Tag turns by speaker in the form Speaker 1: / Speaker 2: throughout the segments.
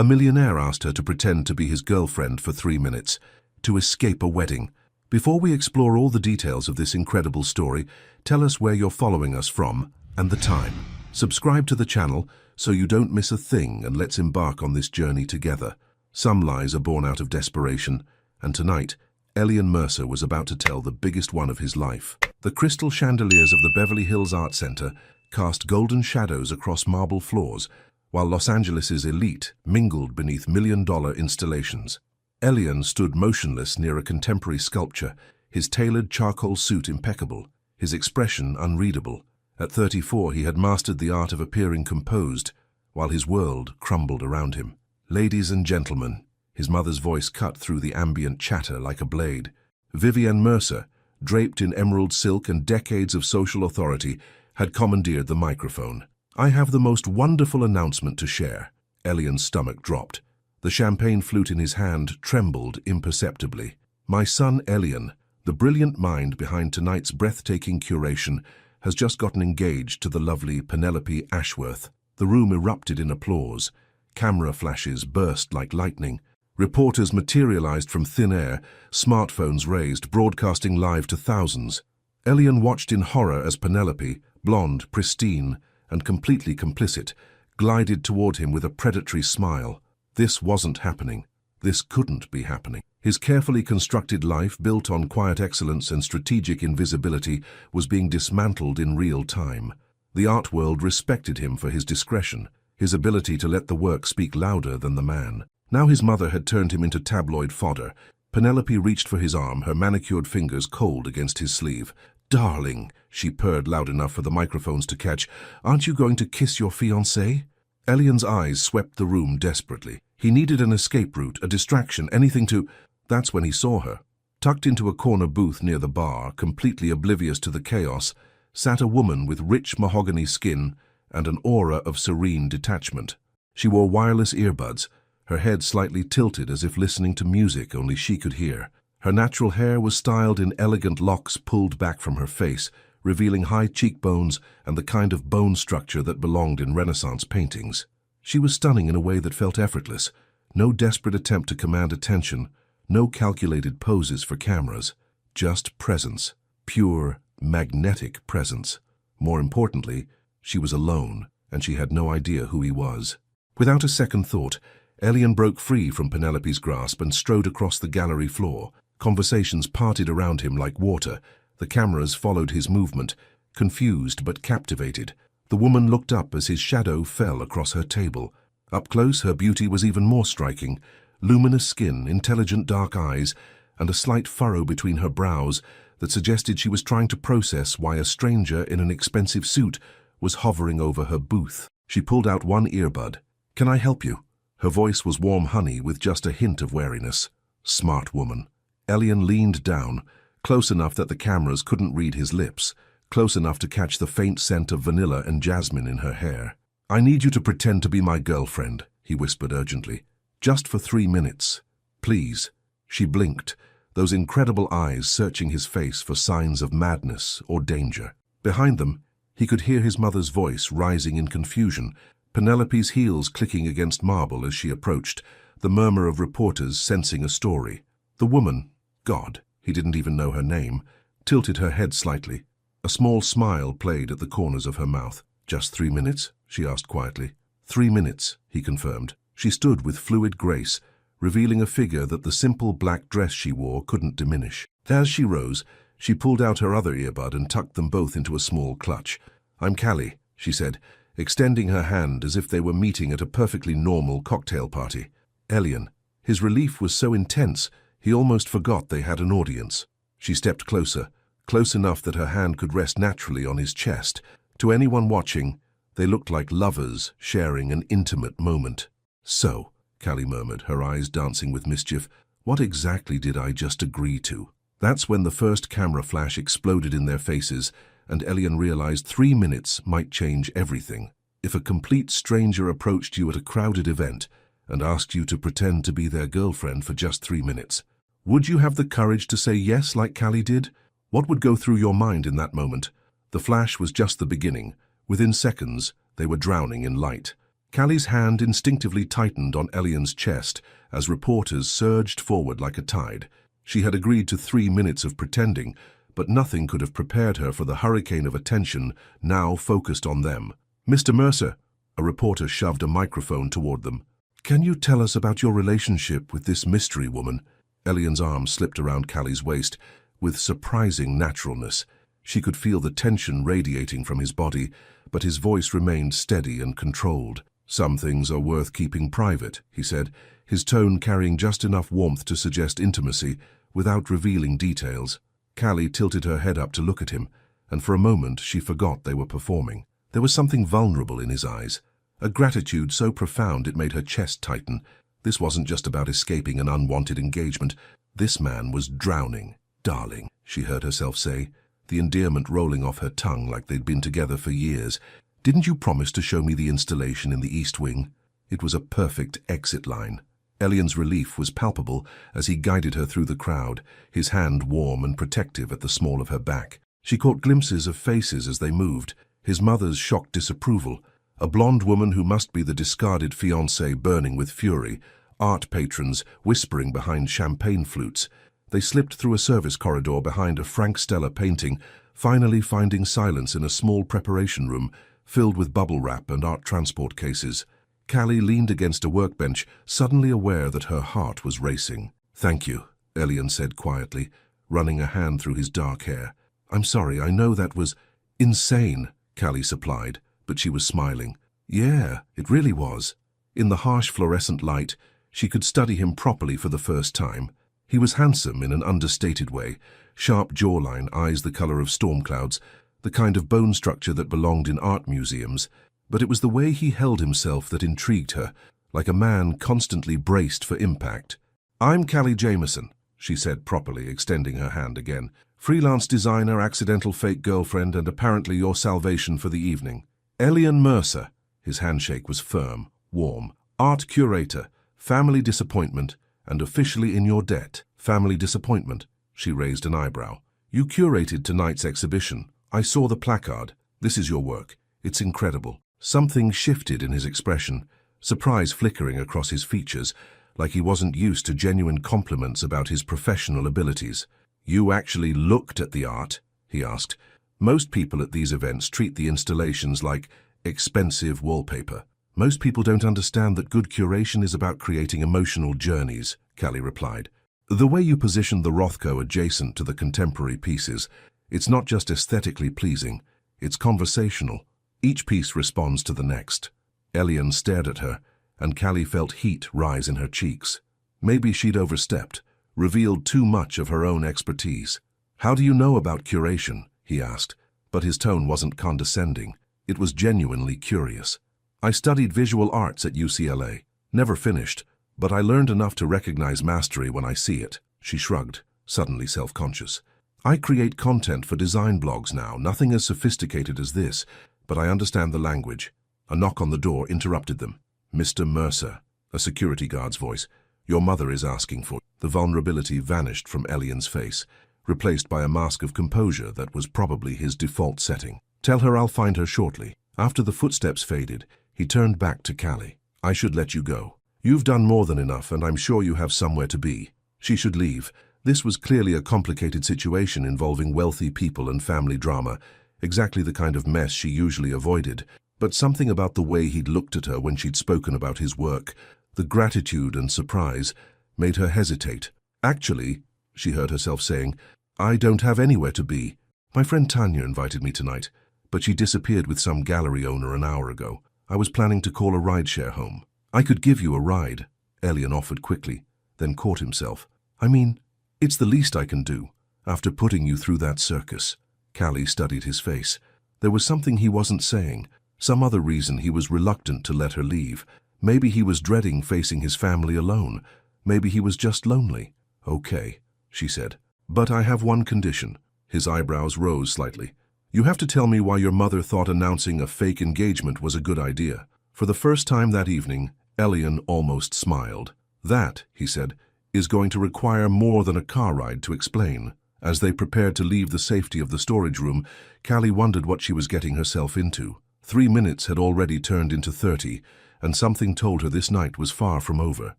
Speaker 1: A millionaire asked her to pretend to be his girlfriend for 3 minutes, to escape a wedding. Before we explore all the details of this incredible story, tell us where you're following us from and the time. Subscribe to the channel so you don't miss a thing, and let's embark on this journey together. Some lies are born out of desperation, and tonight, Elian Mercer was about to tell the biggest one of his life. The crystal chandeliers of the Beverly Hills Art Center cast golden shadows across marble floors, while Los Angeles's elite mingled beneath million-dollar installations. Elian stood motionless near a contemporary sculpture, his tailored charcoal suit impeccable, his expression unreadable. At 34, he had mastered the art of appearing composed, while his world crumbled around him. "Ladies and gentlemen," his mother's voice cut through the ambient chatter like a blade. Vivienne Mercer, draped in emerald silk and decades of social authority, had commandeered the microphone. "I have the most wonderful announcement to share." Elian's stomach dropped. The champagne flute in his hand trembled imperceptibly. "My son Elian, the brilliant mind behind tonight's breathtaking curation, has just gotten engaged to the lovely Penelope Ashworth." The room erupted in applause. Camera flashes burst like lightning. Reporters materialized from thin air, smartphones raised, broadcasting live to thousands. Elian watched in horror as Penelope, blonde, pristine, and completely complicit, glided toward him with a predatory smile. This wasn't happening. This couldn't be happening. His carefully constructed life, built on quiet excellence and strategic invisibility, was being dismantled in real time. The art world respected him for his discretion, his ability to let the work speak louder than the man. Now his mother had turned him into tabloid fodder. Penelope reached for his arm, her manicured fingers cold against his sleeve. "Darling," she purred loud enough for the microphones to catch, "aren't you going to kiss your fiancé?" Elian's eyes swept the room desperately. He needed an escape route, a distraction, anything to... That's when he saw her. Tucked into a corner booth near the bar, completely oblivious to the chaos, sat a woman with rich mahogany skin and an aura of serene detachment. She wore wireless earbuds, her head slightly tilted as if listening to music only she could hear. Her natural hair was styled in elegant locks pulled back from her face, revealing high cheekbones and the kind of bone structure that belonged in Renaissance paintings. She was stunning in a way that felt effortless. No desperate attempt to command attention, no calculated poses for cameras, just presence, pure, magnetic presence. More importantly, she was alone, and she had no idea who he was. Without a second thought, Elian broke free from Penelope's grasp and strode across the gallery floor. Conversations parted around him like water. The cameras followed his movement, confused but captivated. The woman looked up as his shadow fell across her table. Up close, her beauty was even more striking. Luminous skin, intelligent dark eyes, and a slight furrow between her brows that suggested she was trying to process why a stranger in an expensive suit was hovering over her booth. She pulled out one earbud. "Can I help you?" Her voice was warm honey with just a hint of wariness. Smart woman. Elian leaned down, close enough that the cameras couldn't read his lips, close enough to catch the faint scent of vanilla and jasmine in her hair. "I need you to pretend to be my girlfriend," he whispered urgently. "Just for 3 minutes. Please." She blinked, those incredible eyes searching his face for signs of madness or danger. Behind them, he could hear his mother's voice rising in confusion, Penelope's heels clicking against marble as she approached, the murmur of reporters sensing a story. The woman, God, he didn't even know her name, tilted her head slightly. A small smile played at the corners of her mouth. "Just 3 minutes?" she asked quietly. 3 minutes, he confirmed. She stood with fluid grace, revealing a figure that the simple black dress she wore couldn't diminish. As she rose, she pulled out her other earbud and tucked them both into a small clutch. "I'm Callie," she said, extending her hand as if they were meeting at a perfectly normal cocktail party. Elian. His relief was so intense, he almost forgot they had an audience. She stepped closer, close enough that her hand could rest naturally on his chest. To anyone watching, they looked like lovers sharing an intimate moment. "So," Callie murmured, her eyes dancing with mischief, "what exactly did I just agree to?" That's when the first camera flash exploded in their faces, and Elian realized 3 minutes might change everything. If a complete stranger approached you at a crowded event and asked you to pretend to be their girlfriend for just 3 minutes, would you have the courage to say yes like Callie did? What would go through your mind in that moment? The flash was just the beginning. Within seconds, they were drowning in light. Callie's hand instinctively tightened on Elian's chest as reporters surged forward like a tide. She had agreed to 3 minutes of pretending, but nothing could have prepared her for the hurricane of attention now focused on them. "Mr. Mercer," a reporter shoved a microphone toward them. "Can you tell us about your relationship with this mystery woman?" Elian's arm slipped around Callie's waist with surprising naturalness. She could feel the tension radiating from his body, but his voice remained steady and controlled. "Some things are worth keeping private," he said, his tone carrying just enough warmth to suggest intimacy without revealing details. Callie tilted her head up to look at him, and for a moment she forgot they were performing. There was something vulnerable in his eyes, a gratitude so profound it made her chest tighten. This wasn't just about escaping an unwanted engagement. This man was drowning. "Darling," she heard herself say, the endearment rolling off her tongue like they'd been together for years. "Didn't you promise to show me the installation in the East Wing?" It was a perfect exit line. Elian's relief was palpable as he guided her through the crowd, his hand warm and protective at the small of her back. She caught glimpses of faces as they moved, his mother's shocked disapproval, a blonde woman who must be the discarded fiancé burning with fury, art patrons whispering behind champagne flutes. They slipped through a service corridor behind a Frank Stella painting, finally finding silence in a small preparation room filled with bubble wrap and art transport cases. Callie leaned against a workbench, suddenly aware that her heart was racing. "Thank you," Elian said quietly, running a hand through his dark hair. "I'm sorry, I know that was insane," Callie supplied, but she was smiling. "Yeah, it really was." In the harsh fluorescent light, she could study him properly for the first time. He was handsome in an understated way, sharp jawline, eyes the color of storm clouds, the kind of bone structure that belonged in art museums. But it was the way he held himself that intrigued her, like a man constantly braced for impact. "I'm Callie Jameson," she said properly, extending her hand again. "Freelance designer, accidental fake girlfriend, and apparently your salvation for the evening. Elian Mercer," his handshake was firm, warm. "Art curator, family disappointment, and officially in your debt." "Family disappointment?" She raised an eyebrow. "You curated tonight's exhibition. I saw the placard. This is your work. It's incredible." Something shifted in his expression, surprise flickering across his features, like he wasn't used to genuine compliments about his professional abilities. "You actually looked at the art?" he asked. "Most people at these events treat the installations like expensive wallpaper. Most people don't understand that good curation is about creating emotional journeys," Callie replied. "The way you positioned the Rothko adjacent to the contemporary pieces, it's not just aesthetically pleasing, it's conversational. Each piece responds to the next." Elian stared at her, and Callie felt heat rise in her cheeks. Maybe she'd overstepped, revealed too much of her own expertise. "How do you know about curation?" he asked, but his tone wasn't condescending. It was genuinely curious. "I studied visual arts at UCLA. Never finished, but I learned enough to recognize mastery when I see it." She shrugged, suddenly self-conscious. "I create content for design blogs now, nothing as sophisticated as this, but I understand the language." A knock on the door interrupted them. "Mr. Mercer," a security guard's voice. "Your mother is asking for..." The vulnerability vanished from Elian's face, replaced by a mask of composure that was probably his default setting. "Tell her I'll find her shortly." After the footsteps faded, he turned back to Callie. "I should let you go. You've done more than enough, and I'm sure you have somewhere to be." She should leave. This was clearly a complicated situation involving wealthy people and family drama, exactly the kind of mess she usually avoided. But something about the way he'd looked at her when she'd spoken about his work, the gratitude and surprise, made her hesitate. "Actually," she heard herself saying, "I don't have anywhere to be. My friend Tanya invited me tonight, but she disappeared with some gallery owner an hour ago. I was planning to call a rideshare home." "I could give you a ride," Elian offered quickly, then caught himself. "I mean, it's the least I can do, after putting you through that circus." Callie studied his face. There was something he wasn't saying, some other reason he was reluctant to let her leave. Maybe he was dreading facing his family alone. Maybe he was just lonely. "Okay," she said. "But I have one condition." His eyebrows rose slightly. "You have to tell me why your mother thought announcing a fake engagement was a good idea." For the first time that evening, Elian almost smiled. "That," he said, "is going to require more than a car ride to explain." As they prepared to leave the safety of the storage room, Callie wondered what she was getting herself into. 3 minutes had already turned into 30, and something told her this night was far from over.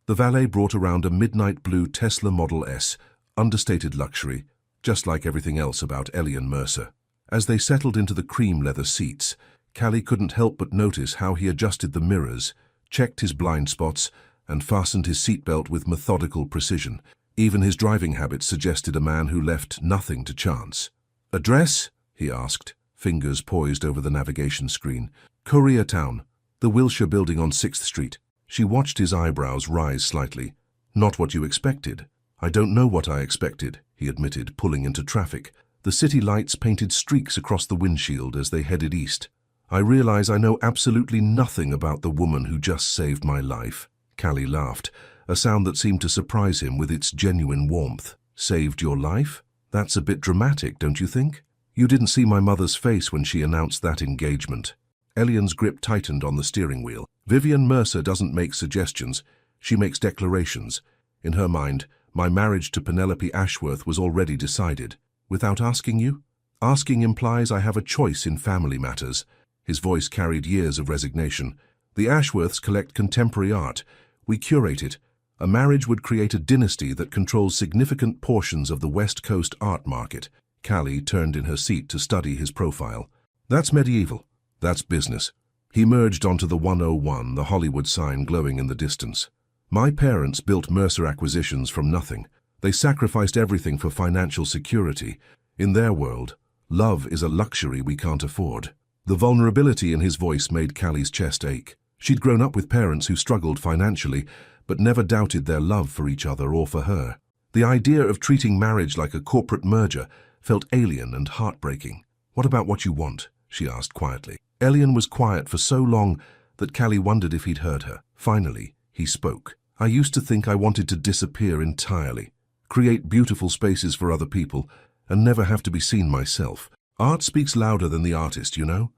Speaker 1: The valet brought around a midnight blue Tesla Model S, understated luxury, just like everything else about Elian Mercer. As they settled into the cream leather seats, Callie couldn't help but notice how he adjusted the mirrors, checked his blind spots, and fastened his seatbelt with methodical precision. Even his driving habits suggested a man who left nothing to chance. "Address?" he asked, fingers poised over the navigation screen. "Koreatown, the Wilshire building on 6th Street. She watched his eyebrows rise slightly. "Not what you expected." "I don't know what I expected," he admitted, pulling into traffic. The city lights painted streaks across the windshield as they headed east. "I realize I know absolutely nothing about the woman who just saved my life." Callie laughed, a sound that seemed to surprise him with its genuine warmth. "Saved your life? That's a bit dramatic, don't you think? You didn't see my mother's face when she announced that engagement." Elian's grip tightened on the steering wheel. "Vivian Mercer doesn't make suggestions, she makes declarations. In her mind, my marriage to Penelope Ashworth was already decided. Without asking you? Asking implies I have a choice in family matters." His voice carried years of resignation. "The Ashworths collect contemporary art. We curate it. A marriage would create a dynasty that controls significant portions of the West Coast art market." Callie turned in her seat to study his profile. "That's medieval. That's business." He merged onto the 101, the Hollywood sign glowing in the distance. "My parents built Mercer Acquisitions from nothing. They sacrificed everything for financial security. In their world, love is a luxury we can't afford." The vulnerability in his voice made Callie's chest ache. She'd grown up with parents who struggled financially, but never doubted their love for each other or for her. The idea of treating marriage like a corporate merger felt alien and heartbreaking. "What about what you want?" she asked quietly. Elian was quiet for so long that Callie wondered if he'd heard her. Finally, he spoke. "I used to think I wanted to disappear entirely, create beautiful spaces for other people, and never have to be seen myself. Art speaks louder than the artist, you know?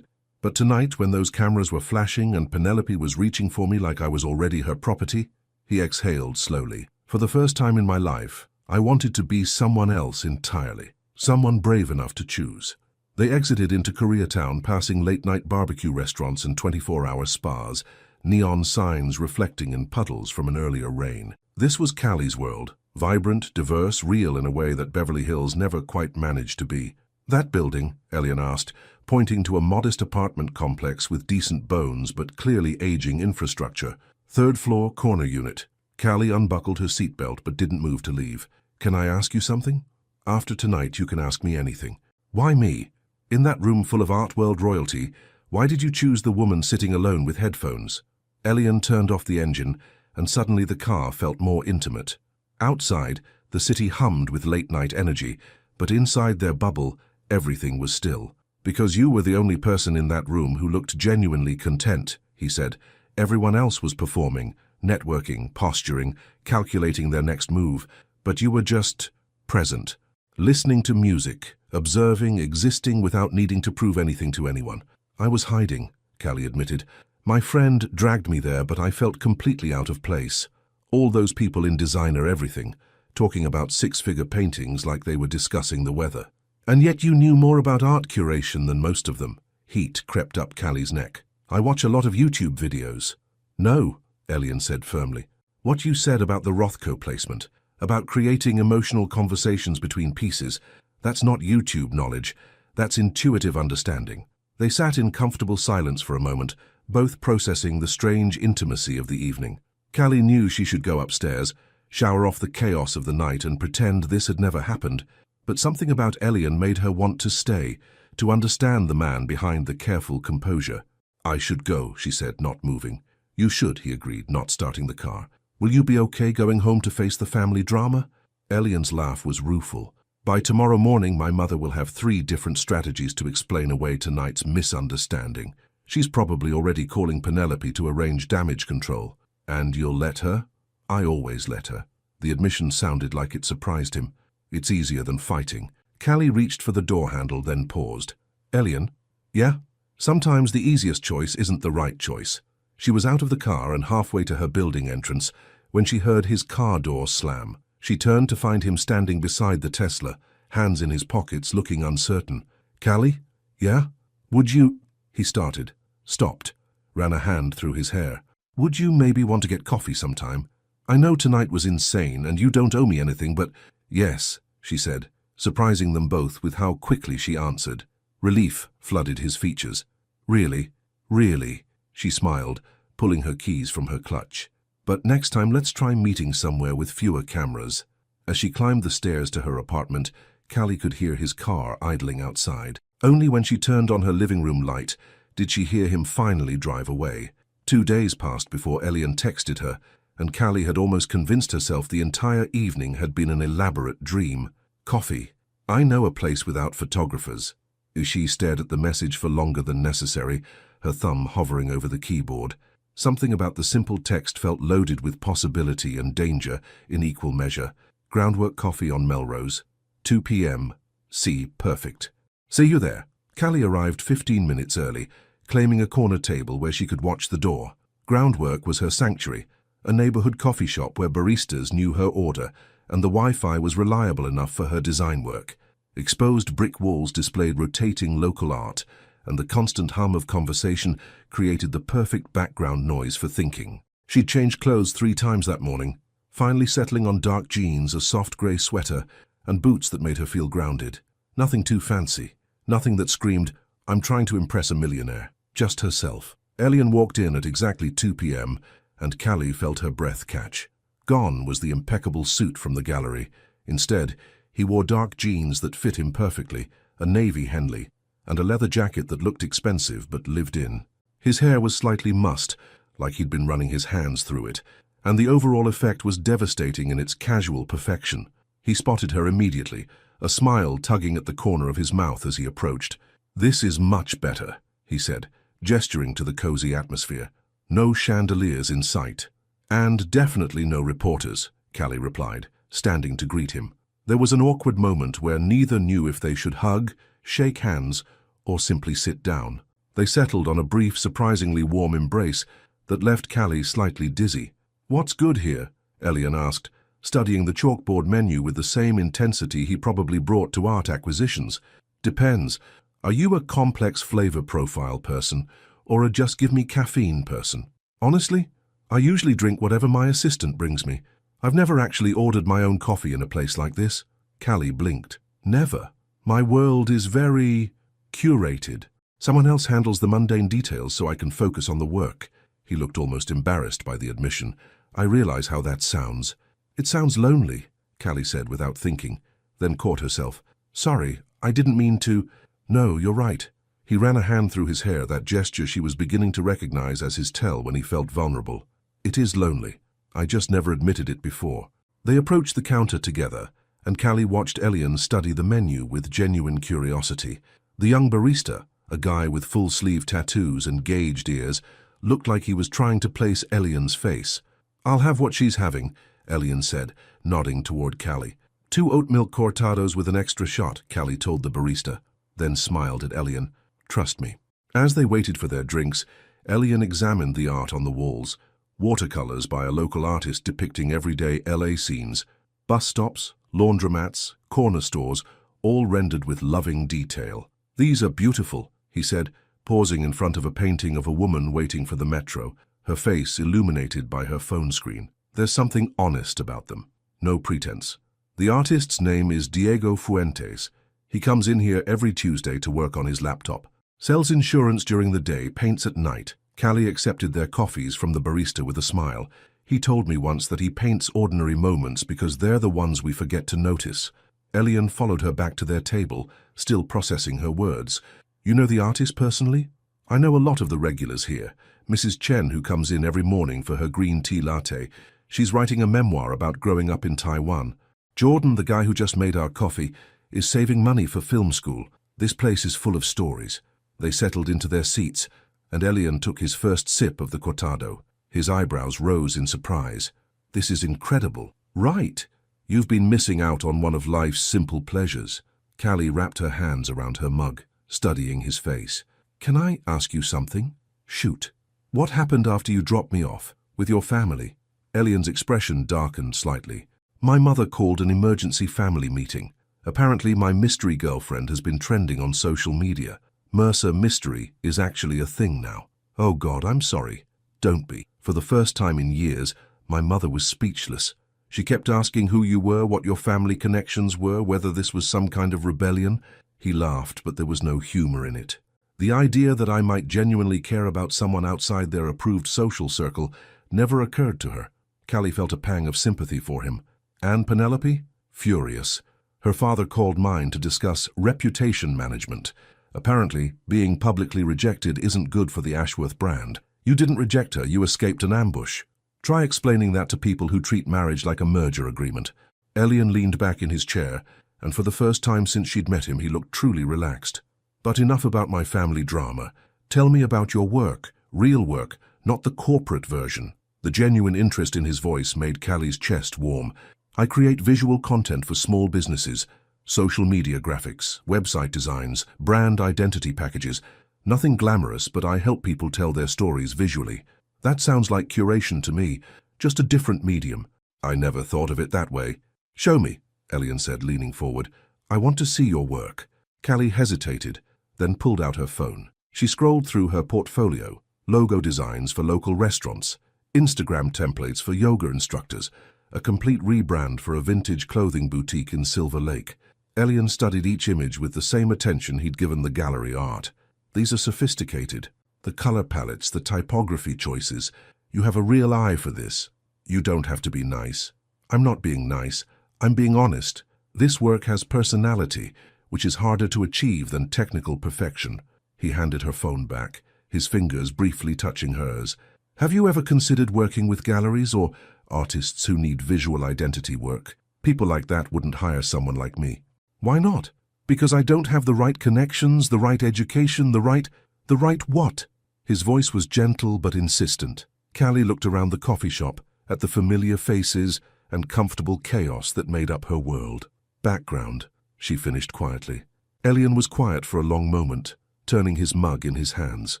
Speaker 1: But tonight, when those cameras were flashing and Penelope was reaching for me like I was already her property," he exhaled slowly. "For the first time in my life, I wanted to be someone else entirely, someone brave enough to choose." They exited into Koreatown, passing late-night barbecue restaurants and 24-hour spas, neon signs reflecting in puddles from an earlier rain. This was Callie's world, vibrant, diverse, real in a way that Beverly Hills never quite managed to be. "That building?" Elian asked, pointing to a modest apartment complex with decent bones but clearly aging infrastructure. "Third floor, corner unit." Callie unbuckled her seatbelt but didn't move to leave. "Can I ask you something?" "After tonight, you can ask me anything." "Why me? In that room full of art world royalty, why did you choose the woman sitting alone with headphones?" Elian turned off the engine, and suddenly the car felt more intimate. Outside, the city hummed with late-night energy, but inside their bubble, everything was still. "Because you were the only person in that room who looked genuinely content," he said. "Everyone else was performing, networking, posturing, calculating their next move, but you were just present, listening to music, observing, existing without needing to prove anything to anyone." "I was hiding," Callie admitted. "My friend dragged me there, but I felt completely out of place. All those people in designer everything, talking about six-figure paintings like they were discussing the weather. And yet you knew more about art curation than most of them." Heat crept up Callie's neck. "I watch a lot of YouTube videos." "No," Elian said firmly. "What you said about the Rothko placement, about creating emotional conversations between pieces, that's not YouTube knowledge, that's intuitive understanding." They sat in comfortable silence for a moment, both processing the strange intimacy of the evening. Callie knew she should go upstairs, shower off the chaos of the night and pretend this had never happened, but something about Elian made her want to stay, to understand the man behind the careful composure. "I should go," she said, not moving. "You should," he agreed, not starting the car. "Will you be okay going home to face the family drama?" Elian's laugh was rueful. "By tomorrow morning, my mother will have 3 different strategies to explain away tonight's misunderstanding. She's probably already calling Penelope to arrange damage control." "And you'll let her?" "I always let her." The admission sounded like it surprised him. "It's easier than fighting." Callie reached for the door handle, then paused. "Elian?" "Yeah?" "Sometimes the easiest choice isn't the right choice." She was out of the car and halfway to her building entrance when she heard his car door slam. She turned to find him standing beside the Tesla, hands in his pockets, looking uncertain. "Callie?" "Yeah?" "Would you—" he started, stopped, ran a hand through his hair. Would you maybe want to get coffee sometime? I know tonight was insane and you don't owe me anything, but… Yes, she said, surprising them both with how quickly she answered. Relief flooded his features. Really? Really? She smiled, pulling her keys from her clutch. But next time let's try meeting somewhere with fewer cameras. As she climbed the stairs to her apartment, Callie could hear his car idling outside. Only when she turned on her living room light did she hear him finally drive away. 2 days passed before Elian texted her, and Callie had almost convinced herself the entire evening had been an elaborate dream. Coffee. I know a place without photographers. She stared at the message for longer than necessary, her thumb hovering over the keyboard. Something about the simple text felt loaded with possibility and danger in equal measure. Groundwork coffee on Melrose. 2 p.m. See, perfect. See you there. Callie arrived 15 minutes early, claiming a corner table where she could watch the door. Groundwork was her sanctuary, a neighborhood coffee shop where baristas knew her order, and the Wi-Fi was reliable enough for her design work. Exposed brick walls displayed rotating local art, and the constant hum of conversation created the perfect background noise for thinking. She'd changed clothes 3 times that morning, finally settling on dark jeans, a soft grey sweater, and boots that made her feel grounded. Nothing too fancy, nothing that screamed, I'm trying to impress a millionaire. Just herself. Elian walked in at exactly 2 p.m., and Callie felt her breath catch. Gone was the impeccable suit from the gallery. Instead, he wore dark jeans that fit him perfectly, a navy Henley, and a leather jacket that looked expensive but lived in. His hair was slightly mussed, like he'd been running his hands through it, and the overall effect was devastating in its casual perfection. He spotted her immediately, a smile tugging at the corner of his mouth as he approached. This is much better, he said, gesturing to the cozy atmosphere. No chandeliers in sight. And definitely no reporters, Callie replied, standing to greet him. There was an awkward moment where neither knew if they should hug, shake hands, or simply sit down. They settled on a brief, surprisingly warm embrace that left Callie slightly dizzy. What's good here? Elian asked, studying the chalkboard menu with the same intensity he probably brought to art acquisitions. Depends. Are you a complex flavor profile person, or a just give me caffeine person? Honestly, I usually drink whatever my assistant brings me. I've never actually ordered my own coffee in a place like this. Callie blinked. Never. My world is very curated. Someone else handles the mundane details so I can focus on the work. He looked almost embarrassed by the admission. I realize how that sounds. It sounds lonely, Callie said without thinking, then caught herself. Sorry, I didn't mean to… No, you're right. He ran a hand through his hair, that gesture she was beginning to recognize as his tell when he felt vulnerable. It is lonely. I just never admitted it before. They approached the counter together, and Callie watched Elian study the menu with genuine curiosity. The young barista, a guy with full-sleeve tattoos and gauged ears, looked like he was trying to place Elian's face. I'll have what she's having, Elian said, nodding toward Callie. 2 oat milk cortados with an extra shot, Callie told the barista, then smiled at Elian. Trust me. As they waited for their drinks, Elian examined the art on the walls. Watercolors by a local artist depicting everyday LA scenes. Bus stops, laundromats, corner stores, all rendered with loving detail. These are beautiful, he said, pausing in front of a painting of a woman waiting for the metro, her face illuminated by her phone screen. There's something honest about them. No pretense. The artist's name is Diego Fuentes. He comes in here every Tuesday to work on his laptop. Sells insurance during the day, paints at night. Callie accepted their coffees from the barista with a smile. He told me once that he paints ordinary moments because they're the ones we forget to notice. Elian followed her back to their table, still processing her words. You know the artist personally? I know a lot of the regulars here. Mrs. Chen, who comes in every morning for her green tea latte. She's writing a memoir about growing up in Taiwan. Jordan, the guy who just made our coffee, is saving money for film school. This place is full of stories. They settled into their seats, and Elian took his first sip of the cortado. His eyebrows rose in surprise. This is incredible. Right. You've been missing out on one of life's simple pleasures. Callie wrapped her hands around her mug, studying his face. Can I ask you something? Shoot. What happened after you dropped me off? With your family? Elian's expression darkened slightly. My mother called an emergency family meeting. Apparently my mystery girlfriend has been trending on social media. Mercer Mystery is actually a thing now. Oh God, I'm sorry. Don't be. For the first time in years, my mother was speechless. She kept asking who you were, what your family connections were, whether this was some kind of rebellion. He laughed, but there was no humor in it. The idea that I might genuinely care about someone outside their approved social circle never occurred to her. Callie felt a pang of sympathy for him. And Penelope? Furious. Her father called mine to discuss reputation management. Apparently, being publicly rejected isn't good for the Ashworth brand. You didn't reject her, you escaped an ambush. Try explaining that to people who treat marriage like a merger agreement. Elian leaned back in his chair, and for the first time since she'd met him, he looked truly relaxed. But enough about my family drama. Tell me about your work, real work, not the corporate version. The genuine interest in his voice made Callie's chest warm. I create visual content for small businesses, social media graphics, website designs, brand identity packages. Nothing glamorous, but I help people tell their stories visually. That sounds like curation to me, just a different medium. I never thought of it that way. Show me, Elian said, leaning forward. I want to see your work. Callie hesitated, then pulled out her phone. She scrolled through her portfolio, logo designs for local restaurants, Instagram templates for yoga instructors, a complete rebrand for a vintage clothing boutique in Silver Lake. Elian studied each image with the same attention he'd given the gallery art. These are sophisticated. The color palettes, the typography choices. You have a real eye for this. You don't have to be nice. I'm not being nice. I'm being honest. This work has personality, which is harder to achieve than technical perfection. He handed her phone back, his fingers briefly touching hers. Have you ever considered working with galleries or artists who need visual identity work? People like that wouldn't hire someone like me. Why not? Because I don't have the right connections, the right education, the right what? His voice was gentle but insistent. Callie looked around the coffee shop, at the familiar faces and comfortable chaos that made up her world. Background, she finished quietly. Elian was quiet for a long moment, turning his mug in his hands.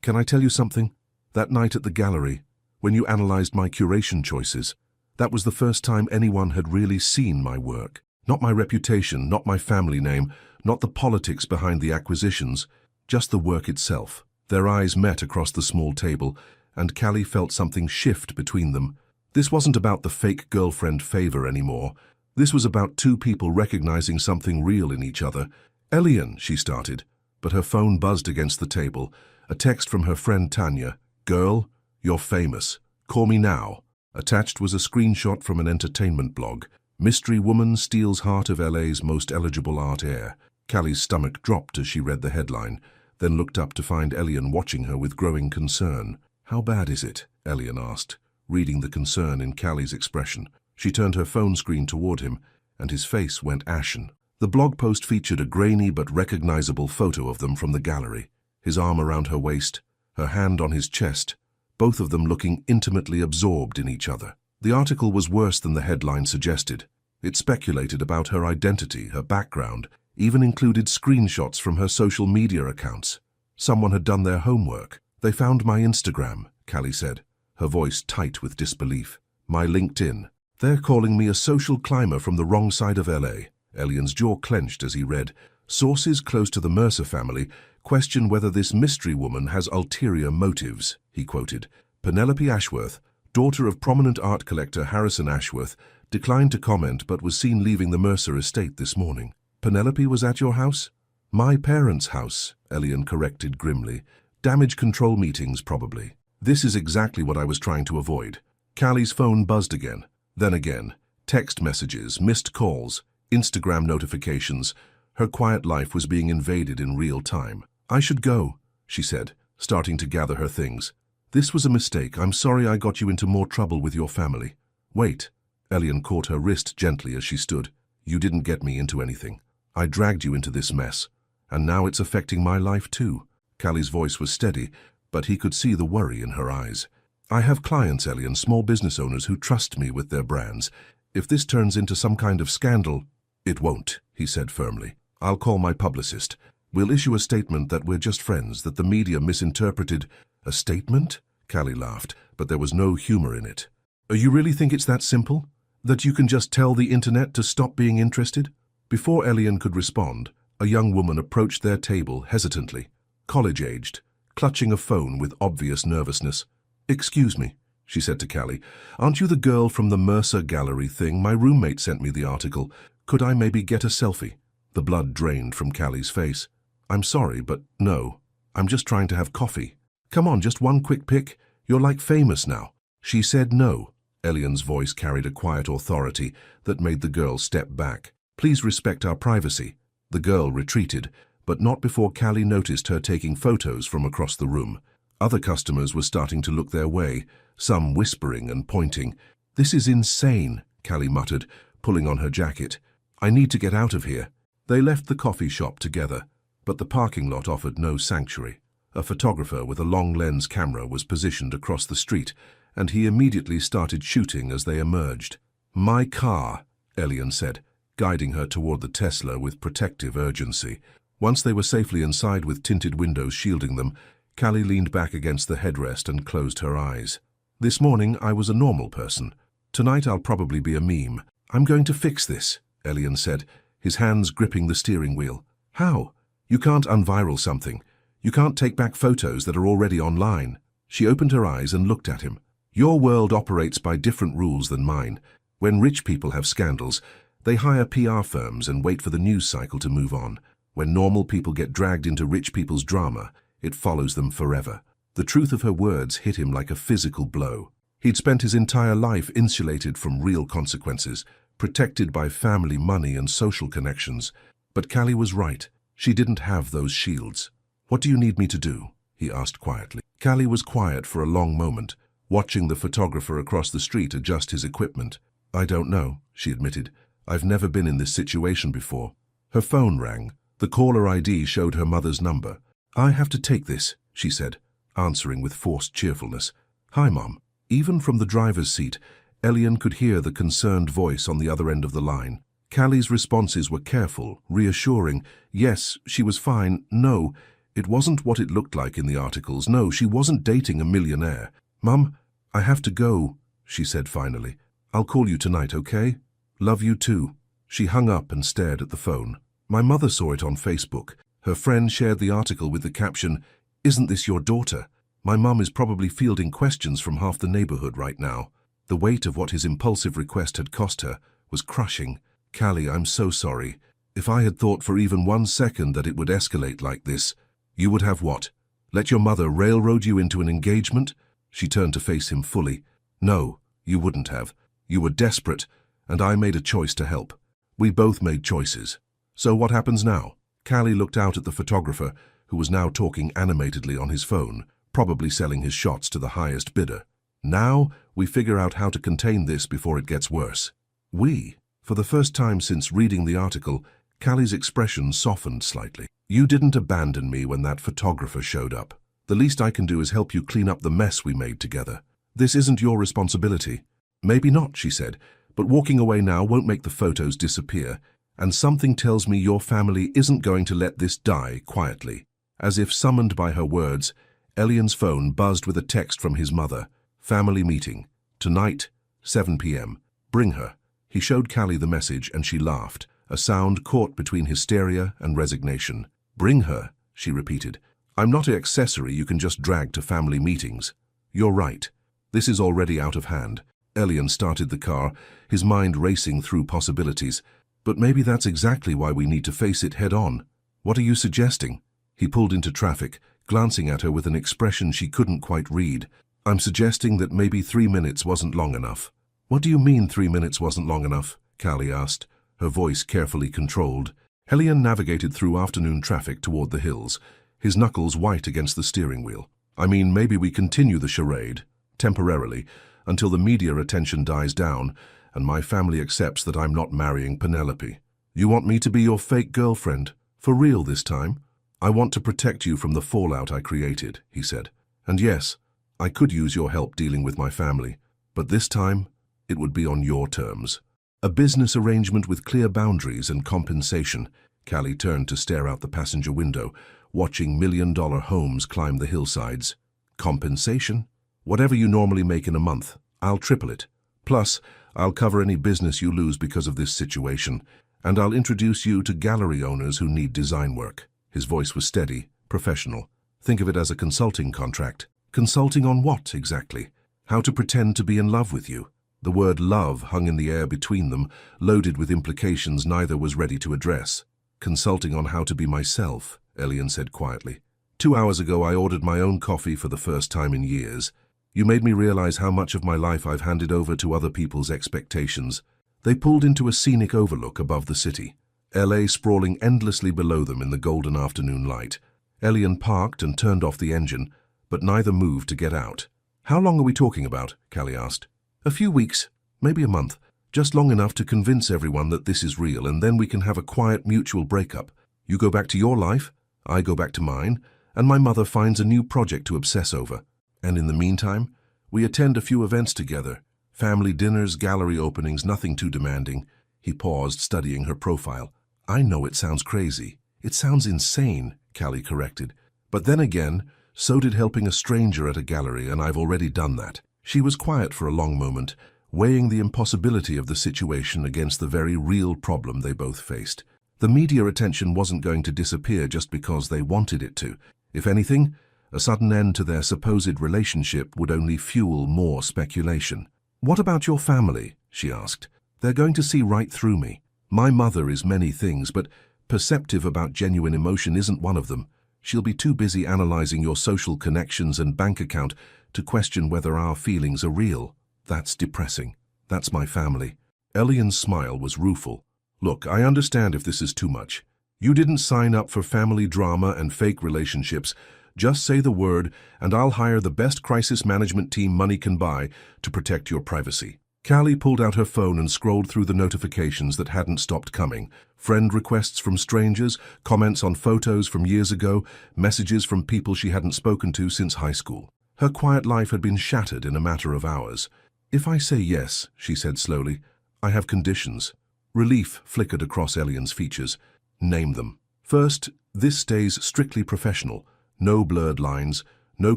Speaker 1: Can I tell you something? That night at the gallery, when you analyzed my curation choices, that was the first time anyone had really seen my work. Not my reputation, not my family name, not the politics behind the acquisitions, just the work itself. Their eyes met across the small table, and Callie felt something shift between them. This wasn't about the fake girlfriend favor anymore. This was about two people recognizing something real in each other. Elian, she started, but her phone buzzed against the table. A text from her friend Tanya. Girl, you're famous. Call me now. Attached was a screenshot from an entertainment blog. Mystery woman steals heart of LA's most eligible art heir. Callie's stomach dropped as she read the headline, then looked up to find Elian watching her with growing concern. How bad is it? Elian asked, reading the concern in Callie's expression. She turned her phone screen toward him, and his face went ashen. The blog post featured a grainy but recognizable photo of them from the gallery, his arm around her waist, her hand on his chest, both of them looking intimately absorbed in each other. The article was worse than the headline suggested. It speculated about her identity, her background, even included screenshots from her social media accounts. Someone had done their homework. They found my Instagram, Callie said, her voice tight with disbelief. My LinkedIn. They're calling me a social climber from the wrong side of LA. Elian's jaw clenched as he read. Sources close to the Mercer family question whether this mystery woman has ulterior motives, he quoted. Penelope Ashworth, daughter of prominent art collector Harrison Ashworth, declined to comment but was seen leaving the Mercer estate this morning. Penelope was at your house? My parents' house, Elian corrected grimly. Damage control meetings, probably. This is exactly what I was trying to avoid. Callie's phone buzzed again, then again. Text messages, missed calls, Instagram notifications. Her quiet life was being invaded in real time. I should go, she said, starting to gather her things. This was a mistake. I'm sorry I got you into more trouble with your family. Wait. Elian caught her wrist gently as she stood. You didn't get me into anything. I dragged you into this mess, and now it's affecting my life too. Callie's voice was steady, but he could see the worry in her eyes. I have clients, Elian, small business owners who trust me with their brands. If this turns into some kind of scandal, it won't, he said firmly. I'll call my publicist. We'll issue a statement that we're just friends, that the media misinterpreted. A statement? Callie laughed, but there was no humor in it. You really think it's that simple? That you can just tell the internet to stop being interested? Before Elian could respond, a young woman approached their table hesitantly. College-aged, clutching a phone with obvious nervousness. "Excuse me," she said to Callie. "Aren't you the girl from the Mercer Gallery thing? My roommate sent me the article. Could I maybe get a selfie?" The blood drained from Callie's face. "I'm sorry, but no. I'm just trying to have coffee. Come on, just one quick pic. You're like famous now." She said no. Elian's voice carried a quiet authority that made the girl step back. "Please respect our privacy." The girl retreated, but not before Callie noticed her taking photos from across the room. Other customers were starting to look their way, some whispering and pointing. "This is insane," Callie muttered, pulling on her jacket. "I need to get out of here." They left the coffee shop together, but the parking lot offered no sanctuary. A photographer with a long-lens camera was positioned across the street, and he immediately started shooting as they emerged. "My car," Elian said, guiding her toward the Tesla with protective urgency. Once they were safely inside with tinted windows shielding them, Callie leaned back against the headrest and closed her eyes. "This morning I was a normal person. Tonight I'll probably be a meme. I'm going to fix this," Elian said, his hands gripping the steering wheel. "How? You can't unviral something. You can't take back photos that are already online." She opened her eyes and looked at him. "Your world operates by different rules than mine. When rich people have scandals, they hire PR firms and wait for the news cycle to move on. When normal people get dragged into rich people's drama, it follows them forever." The truth of her words hit him like a physical blow. He'd spent his entire life insulated from real consequences, protected by family, money, and social connections. But Callie was right. She didn't have those shields. "What do you need me to do?" he asked quietly. Callie was quiet for a long moment, watching the photographer across the street adjust his equipment. "I don't know," she admitted. "I've never been in this situation before." Her phone rang. The caller ID showed her mother's number. "I have to take this," she said, answering with forced cheerfulness. "Hi, Mom." Even from the driver's seat, Elian could hear the concerned voice on the other end of the line. Callie's responses were careful, reassuring. Yes, she was fine. No, it wasn't what it looked like in the articles. No, she wasn't dating a millionaire. "Mum, I have to go," she said finally. "I'll call you tonight, okay? Love you too." She hung up and stared at the phone. "My mother saw it on Facebook. Her friend shared the article with the caption, 'Isn't this your daughter?' My mum is probably fielding questions from half the neighborhood right now." The weight of what his impulsive request had cost her was crushing. "Callie, I'm so sorry. If I had thought for even 1 second that it would escalate like this." "You would have what? Let your mother railroad you into an engagement?" She turned to face him fully. "No, you wouldn't have. You were desperate, and I made a choice to help. We both made choices. So what happens now?" Callie looked out at the photographer, who was now talking animatedly on his phone, probably selling his shots to the highest bidder. "Now we figure out how to contain this before it gets worse." "We?" For the first time since reading the article, Callie's expression softened slightly. "You didn't abandon me when that photographer showed up. The least I can do is help you clean up the mess we made together. This isn't your responsibility." "Maybe not," she said, "but walking away now won't make the photos disappear, and something tells me your family isn't going to let this die quietly." As if summoned by her words, Elian's phone buzzed with a text from his mother. "Family meeting. Tonight, 7 p.m. Bring her." He showed Callie the message and she laughed, a sound caught between hysteria and resignation. "Bring her," she repeated. "I'm not an accessory you can just drag to family meetings." "You're right. This is already out of hand." Elian started the car, his mind racing through possibilities. "But maybe that's exactly why we need to face it head on. What are you suggesting?" He pulled into traffic, glancing at her with an expression she couldn't quite read. "I'm suggesting that maybe 3 minutes wasn't long enough." "What do you mean 3 minutes wasn't long enough?" Callie asked, her voice carefully controlled. Elian navigated through afternoon traffic toward the hills, his knuckles white against the steering wheel. "I mean, maybe we continue the charade, temporarily, until the media attention dies down and my family accepts that I'm not marrying Penelope. You want me to be your fake girlfriend? For real this time?" "I want to protect you from the fallout I created," he said. "And yes, I could use your help dealing with my family, but this time, it would be on your terms. A business arrangement with clear boundaries and compensation." Callie turned to stare out the passenger window, watching million-dollar homes climb the hillsides. "Compensation? Whatever you normally make in a month, I'll triple it. Plus, I'll cover any business you lose because of this situation, and I'll introduce you to gallery owners who need design work." His voice was steady, professional. Think of it as a consulting contract. Consulting on what, exactly? How to pretend to be in love with you. The word love hung in the air between them, loaded with implications neither was ready to address. Consulting on how to be myself, Elian said quietly. 2 hours ago I ordered my own coffee for the first time in years. You made me realize how much of my life I've handed over to other people's expectations. They pulled into a scenic overlook above the city, LA sprawling endlessly below them in the golden afternoon light. Elian parked and turned off the engine, but neither moved to get out. How long are we talking about? Callie asked. A few weeks, maybe a month, just long enough to convince everyone that this is real, and then we can have a quiet mutual breakup. You go back to your life, I go back to mine, and my mother finds a new project to obsess over. And in the meantime, we attend a few events together. Family dinners, gallery openings, nothing too demanding. He paused, studying her profile. I know it sounds crazy. It sounds insane, Callie corrected. But then again, so did helping a stranger at a gallery, and I've already done that. She was quiet for a long moment, weighing the impossibility of the situation against the very real problem they both faced. The media attention wasn't going to disappear just because they wanted it to. If anything, a sudden end to their supposed relationship would only fuel more speculation. What about your family? She asked. They're going to see right through me. My mother is many things, but perceptive about genuine emotion isn't one of them. She'll be too busy analyzing your social connections and bank account to question whether our feelings are real. That's depressing. That's my family. Elian's smile was rueful. Look, I understand if this is too much. You didn't sign up for family drama and fake relationships. Just say the word, and I'll hire the best crisis management team money can buy to protect your privacy. Callie pulled out her phone and scrolled through the notifications that hadn't stopped coming. Friend requests from strangers, comments on photos from years ago, messages from people she hadn't spoken to since high school. Her quiet life had been shattered in a matter of hours. If I say yes, she said slowly, I have conditions. Relief flickered across Elian's features. Name them. First, this stays strictly professional. No blurred lines, no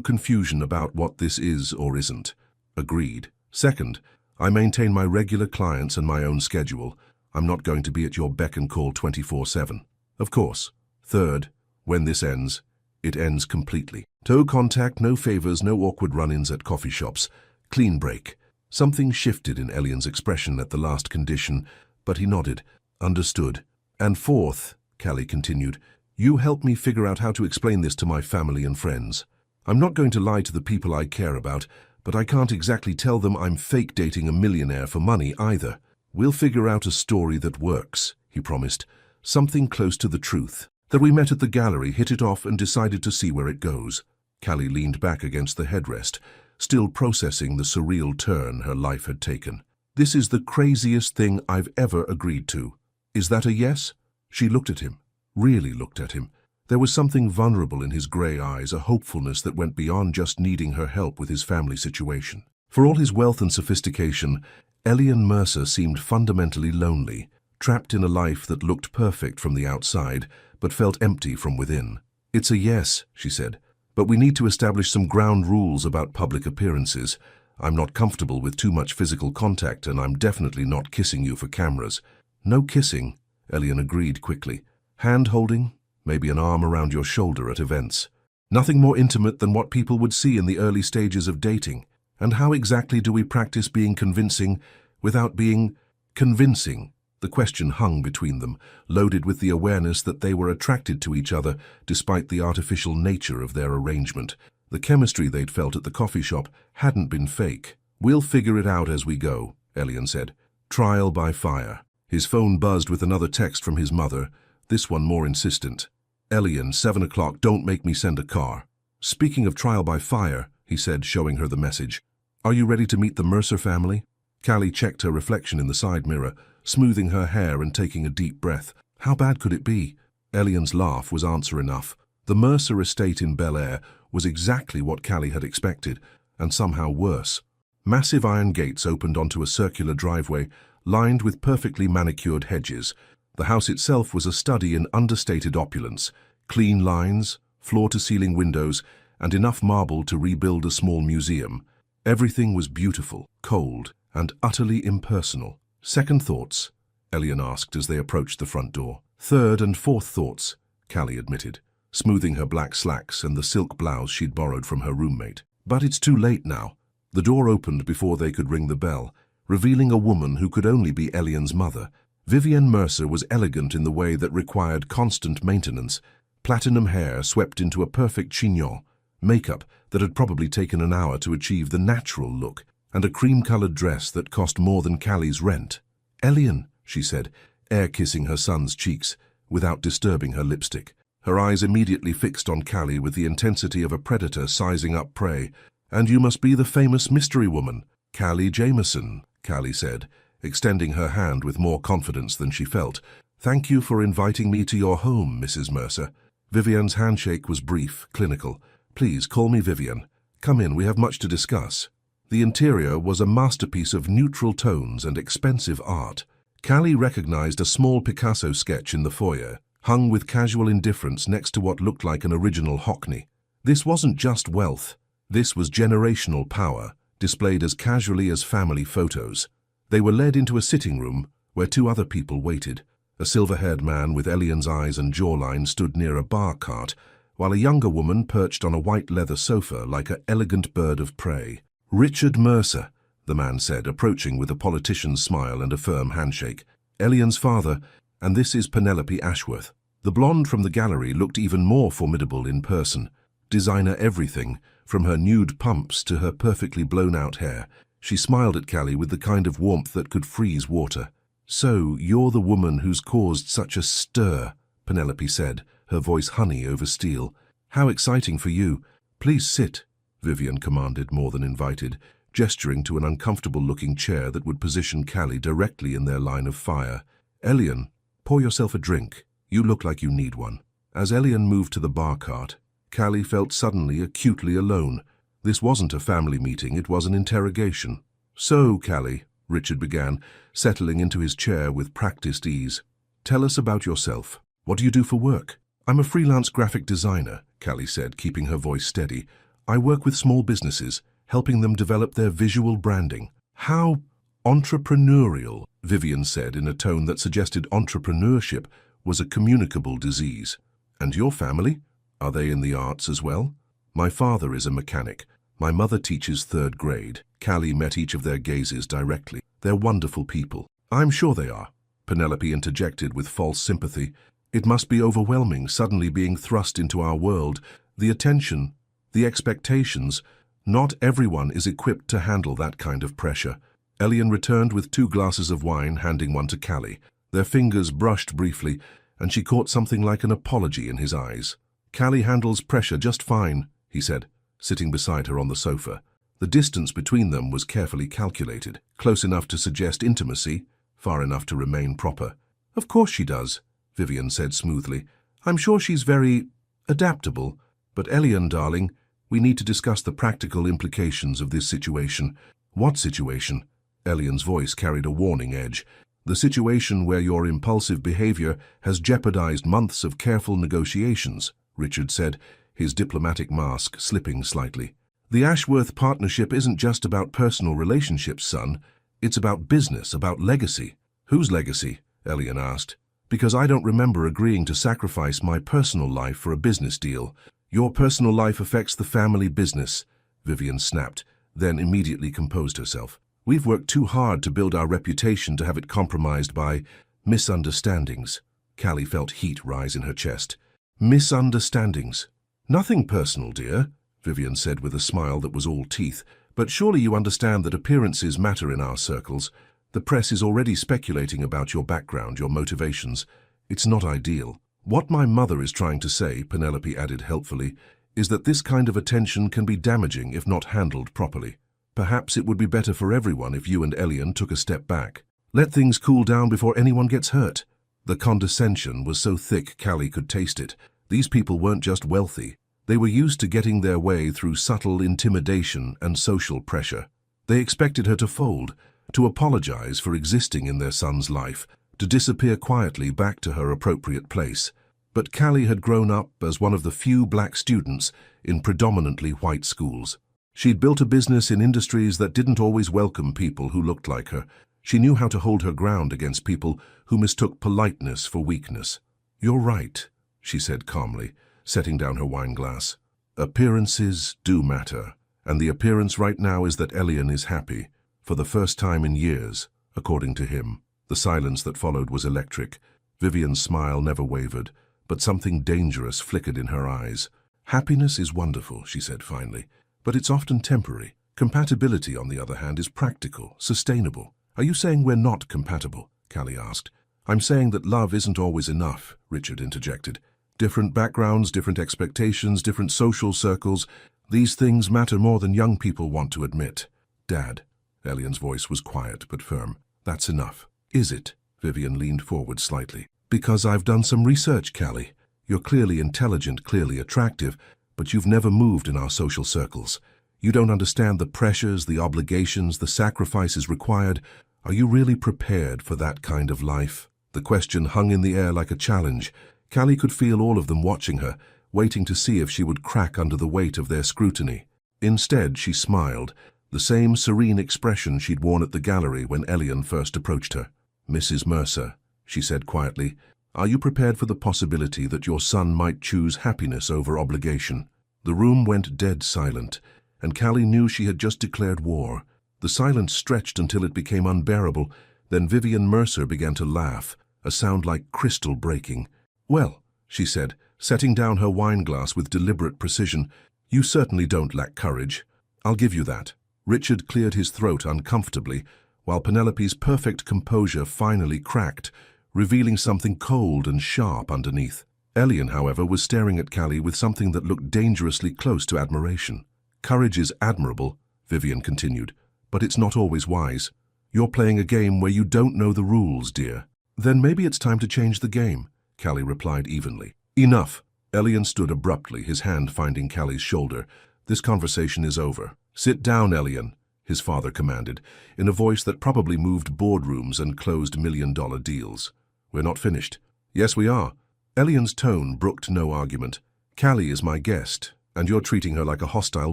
Speaker 1: confusion about what this is or isn't. Agreed. Second, I maintain my regular clients and my own schedule. I'm not going to be at your beck and call 24/7. Of course. Third, when this ends, it ends completely. No contact, no favors, no awkward run-ins at coffee shops. Clean break. Something shifted in Elian's expression at the last condition, but he nodded. Understood. And fourth, Callie continued, you help me figure out how to explain this to my family and friends. I'm not going to lie to the people I care about, but I can't exactly tell them I'm fake dating a millionaire for money either. We'll figure out a story that works, he promised. Something close to the truth. That we met at the gallery, hit it off, and decided to see where it goes. Callie leaned back against the headrest, still processing the surreal turn her life had taken. This is the craziest thing I've ever agreed to. Is that a yes? She looked at him, really looked at him. There was something vulnerable in his grey eyes, a hopefulness that went beyond just needing her help with his family situation. For all his wealth and sophistication, Elian Mercer seemed fundamentally lonely, trapped in a life that looked perfect from the outside, but felt empty from within. It's a yes, she said, but we need to establish some ground rules about public appearances. I'm not comfortable with too much physical contact, and I'm definitely not kissing you for cameras. No kissing, Elian agreed quickly. Hand-holding, maybe an arm around your shoulder at events. Nothing more intimate than what people would see in the early stages of dating. And how exactly do we practice being convincing without being convincing? The question hung between them, loaded with the awareness that they were attracted to each other despite the artificial nature of their arrangement. The chemistry they'd felt at the coffee shop hadn't been fake. We'll figure it out as we go, Elian said. Trial by fire. His phone buzzed with another text from his mother, this one more insistent. Elian, 7 o'clock, don't make me send a car. Speaking of trial by fire, he said, showing her the message. Are you ready to meet the Mercer family? Callie checked her reflection in the side mirror, smoothing her hair and taking a deep breath. How bad could it be? Elian's laugh was answer enough. The Mercer estate in Bel Air was exactly what Callie had expected, and somehow worse. Massive iron gates opened onto a circular driveway, lined with perfectly manicured hedges. The house itself was a study in understated opulence, clean lines, floor-to-ceiling windows, and enough marble to rebuild a small museum. Everything was beautiful, cold, and utterly impersonal. Second thoughts? Elian asked as they approached the front door. Third and fourth thoughts, Callie admitted. smoothing her black slacks and the silk blouse she'd borrowed from her roommate. But it's too late now. The door opened before they could ring the bell, revealing a woman who could only be Elian's mother. Vivienne Mercer was elegant in the way that required constant maintenance. Platinum hair swept into a perfect chignon, makeup that had probably taken an hour to achieve the natural look, and a cream-colored dress that cost more than Callie's rent. "Elian," she said, air-kissing her son's cheeks, without disturbing her lipstick. Her eyes immediately fixed on Callie with the intensity of a predator sizing up prey. "And you must be the famous mystery woman, Callie Jameson," Callie said, extending her hand with more confidence than she felt. "Thank you for inviting me to your home, Mrs. Mercer." Vivienne's handshake was brief, clinical. "Please, call me Vivienne. Come in, we have much to discuss." The interior was a masterpiece of neutral tones and expensive art. Callie recognized a small Picasso sketch in the foyer, hung with casual indifference next to what looked like an original Hockney. This wasn't just wealth. This was generational power, displayed as casually as family photos. They were led into a sitting room where two other people waited. A silver-haired man with Elian's eyes and jawline stood near a bar cart, while a younger woman perched on a white leather sofa like an elegant bird of prey. "Richard Mercer," the man said, approaching with a politician's smile and a firm handshake. "Elian's father, and this is Penelope Ashworth." The blonde from the gallery looked even more formidable in person. Designer everything, from her nude pumps to her perfectly blown-out hair. She smiled at Callie with the kind of warmth that could freeze water. "So, you're the woman who's caused such a stir," Penelope said, her voice honey over steel. "How exciting for you. Please sit," Vivienne commanded, more than invited, gesturing to an uncomfortable-looking chair that would position Callie directly in their line of fire. "Elian, pour yourself a drink. You look like you need one." As Elian moved to the bar cart, Callie felt suddenly acutely alone. This wasn't a family meeting, it was an interrogation. "So, Callie," Richard began, settling into his chair with practiced ease. "Tell us about yourself. What do you do for work?" "I'm a freelance graphic designer," Callie said, keeping her voice steady. "I work with small businesses, helping them develop their visual branding." "How entrepreneurial," Vivienne said in a tone that suggested entrepreneurship was a communicable disease. "And your family? Are they in the arts as well?" "My father is a mechanic. My mother teaches 3rd grade. Callie met each of their gazes directly. "They're wonderful people." "I'm sure they are," Penelope interjected with false sympathy. "It must be overwhelming suddenly being thrust into our world. The attention, the expectations. Not everyone is equipped to handle that kind of pressure." Elian returned with 2 glasses of wine, handing one to Callie. Their fingers brushed briefly, and she caught something like an apology in his eyes. "Callie handles pressure just fine," he said, sitting beside her on the sofa. The distance between them was carefully calculated, close enough to suggest intimacy, far enough to remain proper. "Of course she does," Vivienne said smoothly. "I'm sure she's very adaptable. But Elian, darling, we need to discuss the practical implications of this situation." "What situation?" Elian's voice carried a warning edge. "The situation where your impulsive behavior has jeopardized months of careful negotiations," Richard said, his diplomatic mask slipping slightly. "The Ashworth partnership isn't just about personal relationships, son. It's about business, about legacy." "Whose legacy?" Elian asked. "Because I don't remember agreeing to sacrifice my personal life for a business deal." "Your personal life affects the family business," Vivienne snapped, then immediately composed herself. "We've worked too hard to build our reputation to have it compromised by misunderstandings." Callie felt heat rise in her chest. "Misunderstandings." "Nothing personal, dear," Vivienne said with a smile that was all teeth. "But surely you understand that appearances matter in our circles. The press is already speculating about your background, your motivations. It's not ideal." "What my mother is trying to say," Penelope added helpfully, "is that this kind of attention can be damaging if not handled properly. Perhaps it would be better for everyone if you and Elian took a step back. Let things cool down before anyone gets hurt." The condescension was so thick Callie could taste it. These people weren't just wealthy. They were used to getting their way through subtle intimidation and social pressure. They expected her to fold, to apologize for existing in their son's life, to disappear quietly back to her appropriate place. But Callie had grown up as one of the few black students in predominantly white schools. She'd built a business in industries that didn't always welcome people who looked like her. She knew how to hold her ground against people who mistook politeness for weakness. "You're right," she said calmly, setting down her wine glass. Appearances do matter, and the appearance right now is that Elian is happy, for the first time in years, according to him. The silence that followed was electric. Vivian's smile never wavered, but something dangerous flickered in her eyes. Happiness is wonderful, she said finally, but it's often temporary. Compatibility, on the other hand, is practical, sustainable. Are you saying we're not compatible? Callie asked. I'm saying that love isn't always enough, Richard interjected. Different backgrounds, different expectations, different social circles, these things matter more than young people want to admit. Dad, Elian's voice was quiet but firm. That's enough. Is it? Vivian leaned forward slightly. Because I've done some research, Callie. You're clearly intelligent, clearly attractive, but you've never moved in our social circles. You don't understand the pressures, the obligations, the sacrifices required. Are you really prepared for that kind of life? The question hung in the air like a challenge. Callie could feel all of them watching her, waiting to see if she would crack under the weight of their scrutiny. Instead, she smiled, the same serene expression she'd worn at the gallery when Elian first approached her. Mrs. Mercer, she said quietly, are you prepared for the possibility that your son might choose happiness over obligation? The room went dead silent, and Callie knew she had just declared war. The silence stretched until it became unbearable. Then Vivian Mercer began to laugh, a sound like crystal breaking. Well, she said, setting down her wine glass with deliberate precision, you certainly don't lack courage. I'll give you that. Richard cleared his throat uncomfortably, while Penelope's perfect composure finally cracked, revealing something cold and sharp underneath. Elian, however, was staring at Callie with something that looked dangerously close to admiration. Courage is admirable, Vivian continued, but it's not always wise. You're playing a game where you don't know the rules, dear. Then maybe it's time to change the game, Callie replied evenly. Enough. Elian stood abruptly, his hand finding Callie's shoulder. This conversation is over. Sit down, Elian, his father commanded, in a voice that probably moved boardrooms and closed million-dollar deals. We're not finished. Yes, we are. Elian's tone brooked no argument. Callie is my guest, and you're treating her like a hostile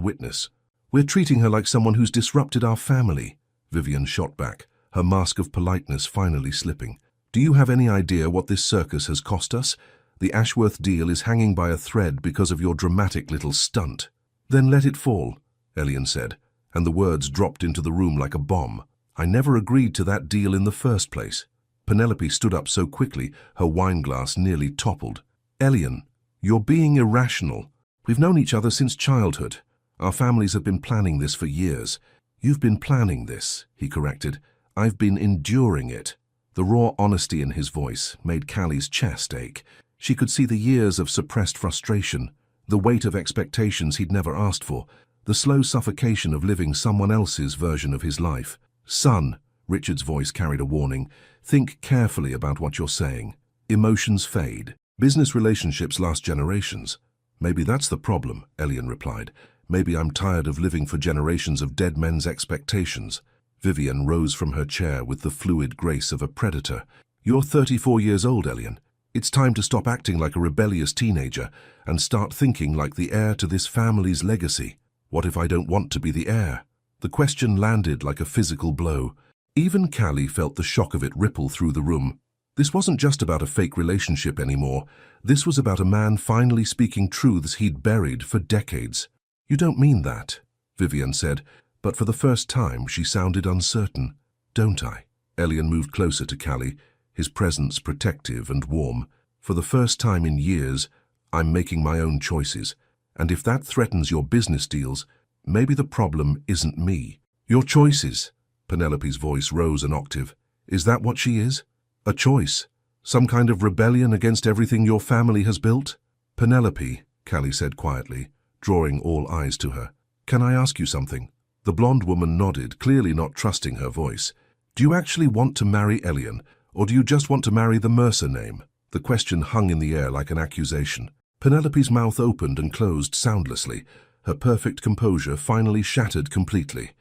Speaker 1: witness. We're treating her like someone who's disrupted our family, Vivian shot back, her mask of politeness finally slipping. Do you have any idea what this circus has cost us? The Ashworth deal is hanging by a thread because of your dramatic little stunt. Then let it fall, Elian said, and the words dropped into the room like a bomb. I never agreed to that deal in the first place. Penelope stood up so quickly, her wine glass nearly toppled. Elian, you're being irrational. We've known each other since childhood. Our families have been planning this for years. You've been planning this, he corrected. I've been enduring it. The raw honesty in his voice made Callie's chest ache. She could see the years of suppressed frustration, the weight of expectations he'd never asked for, the slow suffocation of living someone else's version of his life. Son, Richard's voice carried a warning, think carefully about what you're saying. Emotions fade. Business relationships last generations. Maybe that's the problem, Elian replied. Maybe I'm tired of living for generations of dead men's expectations. Vivian rose from her chair with the fluid grace of a predator. You're 34 years old, Elian. It's time to stop acting like a rebellious teenager and start thinking like the heir to this family's legacy. What if I don't want to be the heir? The question landed like a physical blow. Even Callie felt the shock of it ripple through the room. This wasn't just about a fake relationship anymore. This was about a man finally speaking truths he'd buried for decades. You don't mean that, Vivian said, but for the first time she sounded uncertain. Don't I? Elian moved closer to Callie, his presence protective and warm. For the first time in years, I'm making my own choices. And if that threatens your business deals, maybe the problem isn't me. Your choices. Penelope's voice rose an octave. Is that what she is? A choice? Some kind of rebellion against everything your family has built? Penelope, Callie said quietly, drawing all eyes to her. Can I ask you something? The blonde woman nodded, clearly not trusting her voice. Do you actually want to marry Elian, or do you just want to marry the Mercer name? The question hung in the air like an accusation. Penelope's mouth opened and closed soundlessly, her perfect composure finally shattered completely.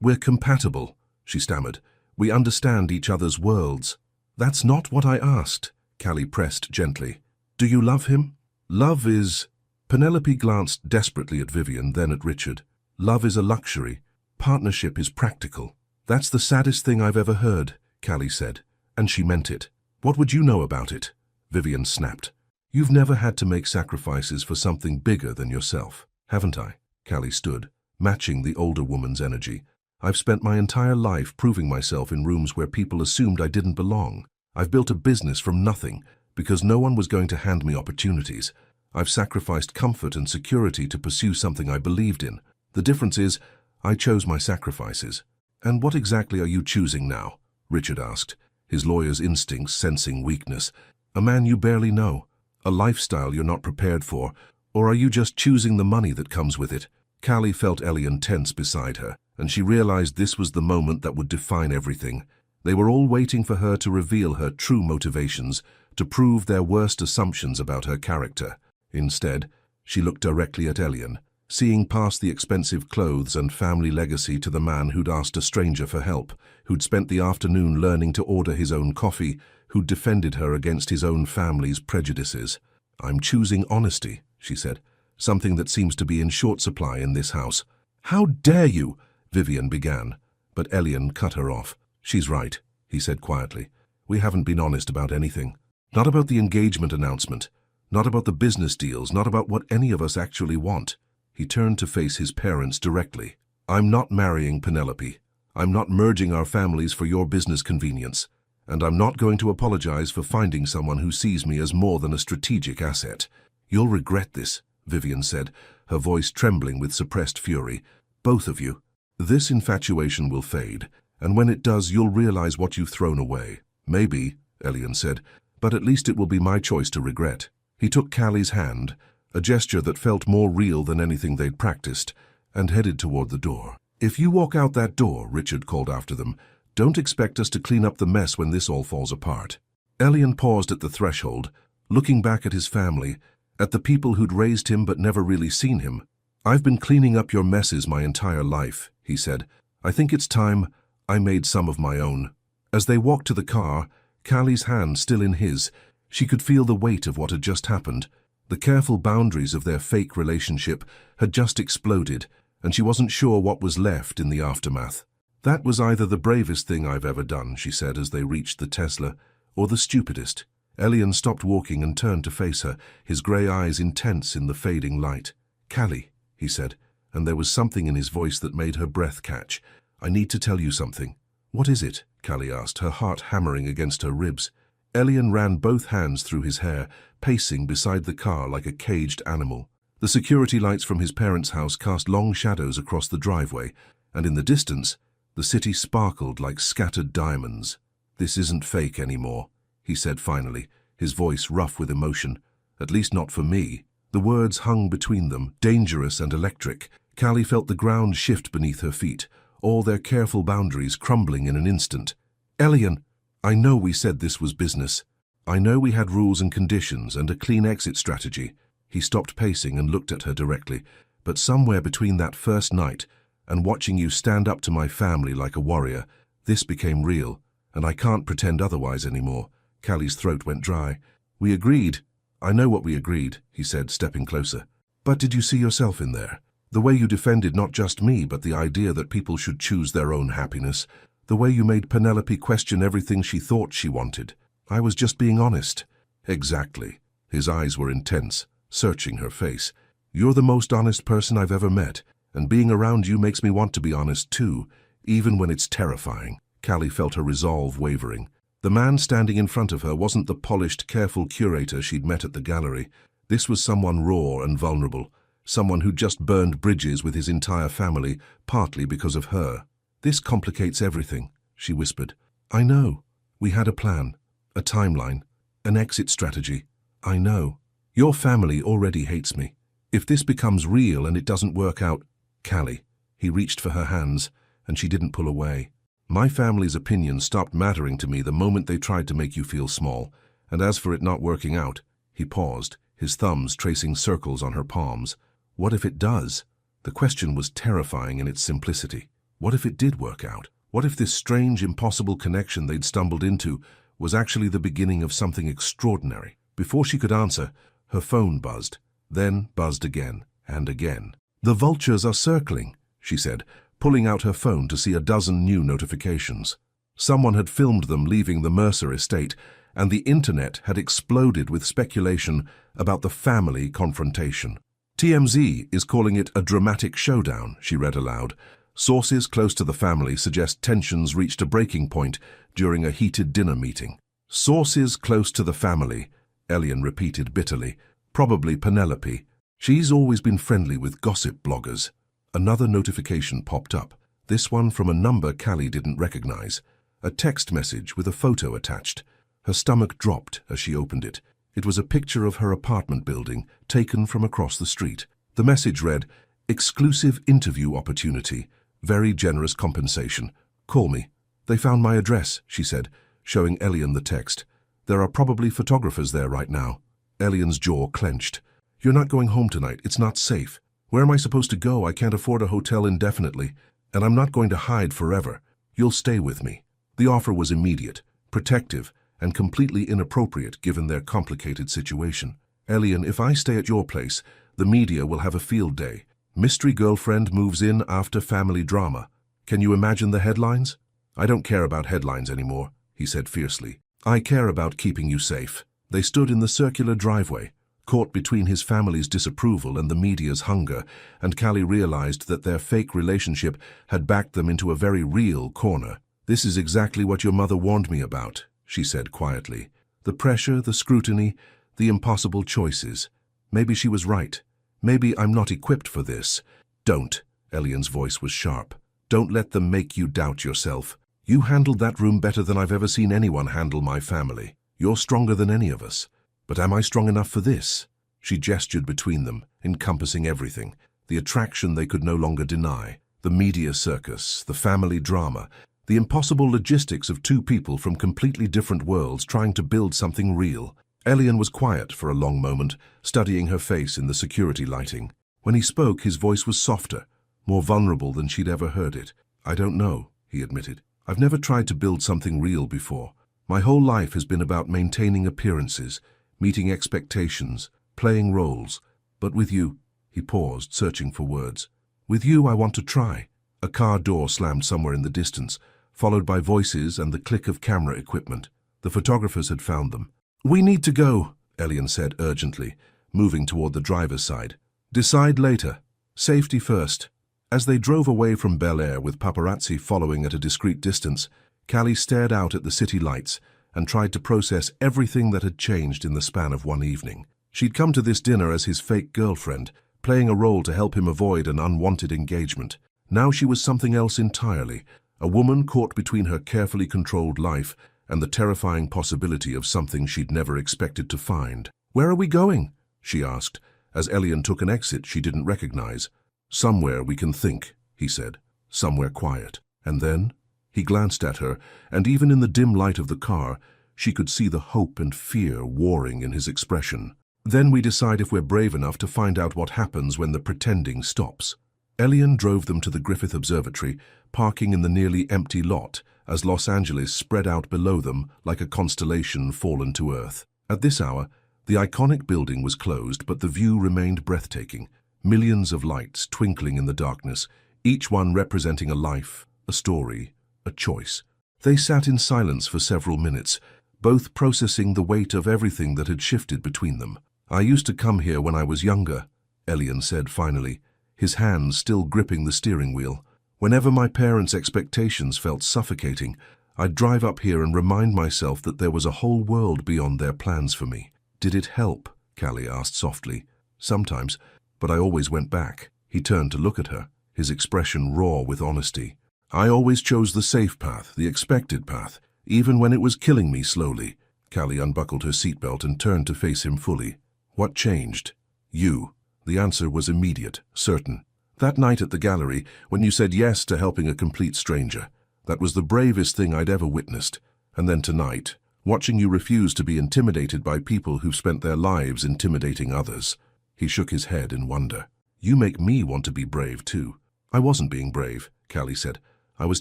Speaker 1: We're compatible, she stammered. We understand each other's worlds. That's not what I asked, Callie pressed gently. Do you love him? Love is... Penelope glanced desperately at Vivian, then at Richard. Love is a luxury. Partnership is practical. That's the saddest thing I've ever heard, Callie said, and she meant it. What would you know about it? Vivian snapped. You've never had to make sacrifices for something bigger than yourself, haven't I? Callie stood, matching the older woman's energy. I've spent my entire life proving myself in rooms where people assumed I didn't belong. I've built a business from nothing because no one was going to hand me opportunities. I've sacrificed comfort and security to pursue something I believed in. The difference is, I chose my sacrifices. And what exactly are you choosing now? Richard asked, his lawyer's instincts sensing weakness. A man you barely know, a lifestyle you're not prepared for, or are you just choosing the money that comes with it? Callie felt Elian tense beside her, and she realized this was the moment that would define everything. They were all waiting for her to reveal her true motivations, to prove their worst assumptions about her character. Instead, she looked directly at Elian, seeing past the expensive clothes and family legacy to the man who'd asked a stranger for help, who'd spent the afternoon learning to order his own coffee, who'd defended her against his own family's prejudices. I'm choosing honesty, she said, something that seems to be in short supply in this house. How dare you? Vivian began, but Elian cut her off. She's right, he said quietly. We haven't been honest about anything. Not about the engagement announcement, not about the business deals, not about what any of us actually want. He turned to face his parents directly. I'm not marrying Penelope. I'm not merging our families for your business convenience. And I'm not going to apologize for finding someone who sees me as more than a strategic asset. You'll regret this, Vivian said, her voice trembling with suppressed fury. Both of you. This infatuation will fade, and when it does, you'll realize what you've thrown away. Maybe, Elian said, but at least it will be my choice to regret. He took Callie's hand, a gesture that felt more real than anything they'd practiced, and headed toward the door. If you walk out that door, Richard called after them, don't expect us to clean up the mess when this all falls apart. Elian paused at the threshold, looking back at his family, at the people who'd raised him but never really seen him. I've been cleaning up your messes my entire life, he said. I think it's time I made some of my own. As they walked to the car, Callie's hand still in his, she could feel the weight of what had just happened. The careful boundaries of their fake relationship had just exploded, and she wasn't sure what was left in the aftermath. That was either the bravest thing I've ever done, she said as they reached the Tesla, or the stupidest. Elian stopped walking and turned to face her, his grey eyes intense in the fading light. Callie, he said, and there was something in his voice that made her breath catch. I need to tell you something. What is it? Callie asked, her heart hammering against her ribs. Elian ran both hands through his hair, pacing beside the car like a caged animal. The security lights from his parents' house cast long shadows across the driveway, and in the distance, the city sparkled like scattered diamonds. This isn't fake anymore, he said finally, his voice rough with emotion. At least not for me. The words hung between them, dangerous and electric. Callie felt the ground shift beneath her feet, all their careful boundaries crumbling in an instant. Elian, I know we said this was business. I know we had rules and conditions and a clean exit strategy. He stopped pacing and looked at her directly, but somewhere between that first night and watching you stand up to my family like a warrior, this became real, and I can't pretend otherwise anymore. Callie's throat went dry. We agreed. I know what we agreed, he said, stepping closer. But did you see yourself in there? The way you defended not just me, but the idea that people should choose their own happiness. The way you made Penelope question everything she thought she wanted. I was just being honest. Exactly. His eyes were intense, searching her face. You're the most honest person I've ever met, and being around you makes me want to be honest too, even when it's terrifying. Callie felt her resolve wavering. The man standing in front of her wasn't the polished, careful curator she'd met at the gallery. This was someone raw and vulnerable, someone who'd just burned bridges with his entire family, partly because of her. This complicates everything, she whispered. I know. We had a plan, a timeline, an exit strategy. I know. Your family already hates me. If this becomes real and it doesn't work out, Callie, he reached for her hands, and she didn't pull away. My family's opinion stopped mattering to me the moment they tried to make you feel small, and as for it not working out, he paused, his thumbs tracing circles on her palms. What if it does? The question was terrifying in its simplicity. What if it did work out? What if this strange, impossible connection they'd stumbled into was actually the beginning of something extraordinary? Before she could answer, her phone buzzed, then buzzed again and again. The vultures are circling, she said, pulling out her phone to see a dozen new notifications. Someone had filmed them leaving the Mercer estate, and the internet had exploded with speculation about the family confrontation. TMZ is calling it a dramatic showdown, she read aloud. Sources close to the family suggest tensions reached a breaking point during a heated dinner meeting. Sources close to the family, Elian repeated bitterly. Probably Penelope. She's always been friendly with gossip bloggers. Another notification popped up, this one from a number Callie didn't recognize. A text message with a photo attached. Her stomach dropped as she opened it. It was a picture of her apartment building, taken from across the street. The message read, "Exclusive interview opportunity. Very generous compensation. Call me." "They found my address," she said, showing Elian the text. "There are probably photographers there right now." Elian's jaw clenched. "You're not going home tonight. It's not safe. Where am I supposed to go? I can't afford a hotel indefinitely, and I'm not going to hide forever. You'll stay with me." The offer was immediate, protective, and completely inappropriate given their complicated situation. "Elian, if I stay at your place, the media will have a field day. Mystery girlfriend moves in after family drama. Can you imagine the headlines?" "I don't care about headlines anymore," he said fiercely. "I care about keeping you safe." They stood in the circular driveway, caught between his family's disapproval and the media's hunger, and Callie realized that their fake relationship had backed them into a very real corner. "This is exactly what your mother warned me about," she said quietly. "The pressure, the scrutiny, the impossible choices. Maybe she was right. Maybe I'm not equipped for this." "Don't," Elian's voice was sharp. "Don't let them make you doubt yourself. You handled that room better than I've ever seen anyone handle my family. You're stronger than any of us. But am I strong enough for this?" She gestured between them, encompassing everything. The attraction they could no longer deny. The media circus, the family drama, the impossible logistics of two people from completely different worlds trying to build something real. Elian was quiet for a long moment, studying her face in the security lighting. When he spoke, his voice was softer, more vulnerable than she'd ever heard it. "I don't know," he admitted. "I've never tried to build something real before. My whole life has been about maintaining appearances, meeting expectations, playing roles. But with you," he paused, searching for words. "With you, I want to try." A car door slammed somewhere in the distance, followed by voices and the click of camera equipment. The photographers had found them. "We need to go," Elian said urgently, moving toward the driver's side. "Decide later. Safety first." As they drove away from Bel Air with paparazzi following at a discreet distance, Callie stared out at the city lights and tried to process everything that had changed in the span of one evening. She'd come to this dinner as his fake girlfriend, playing a role to help him avoid an unwanted engagement. Now she was something else entirely, a woman caught between her carefully controlled life and the terrifying possibility of something she'd never expected to find. "Where are we going?" she asked, as Elian took an exit she didn't recognize. "Somewhere we can think," he said. "Somewhere quiet." And then he glanced at her, and even in the dim light of the car, she could see the hope and fear warring in his expression. "Then we decide if we're brave enough to find out what happens when the pretending stops." Elian drove them to the Griffith Observatory, parking in the nearly empty lot, as Los Angeles spread out below them like a constellation fallen to Earth. At this hour, the iconic building was closed, but the view remained breathtaking. Millions of lights twinkling in the darkness, each one representing a life, a story, a choice. They sat in silence for several minutes, both processing the weight of everything that had shifted between them. "I used to come here when I was younger," Elian said finally, his hands still gripping the steering wheel. "Whenever my parents' expectations felt suffocating, I'd drive up here and remind myself that there was a whole world beyond their plans for me." "Did it help?" Callie asked softly. "Sometimes, but I always went back." He turned to look at her, his expression raw with honesty. "I always chose the safe path, the expected path, even when it was killing me slowly." Callie unbuckled her seatbelt and turned to face him fully. "What changed?" "You." The answer was immediate, certain. "That night at the gallery, when you said yes to helping a complete stranger. That was the bravest thing I'd ever witnessed. And then tonight, watching you refuse to be intimidated by people who've spent their lives intimidating others." He shook his head in wonder. "You make me want to be brave, too." "I wasn't being brave," Callie said. "I was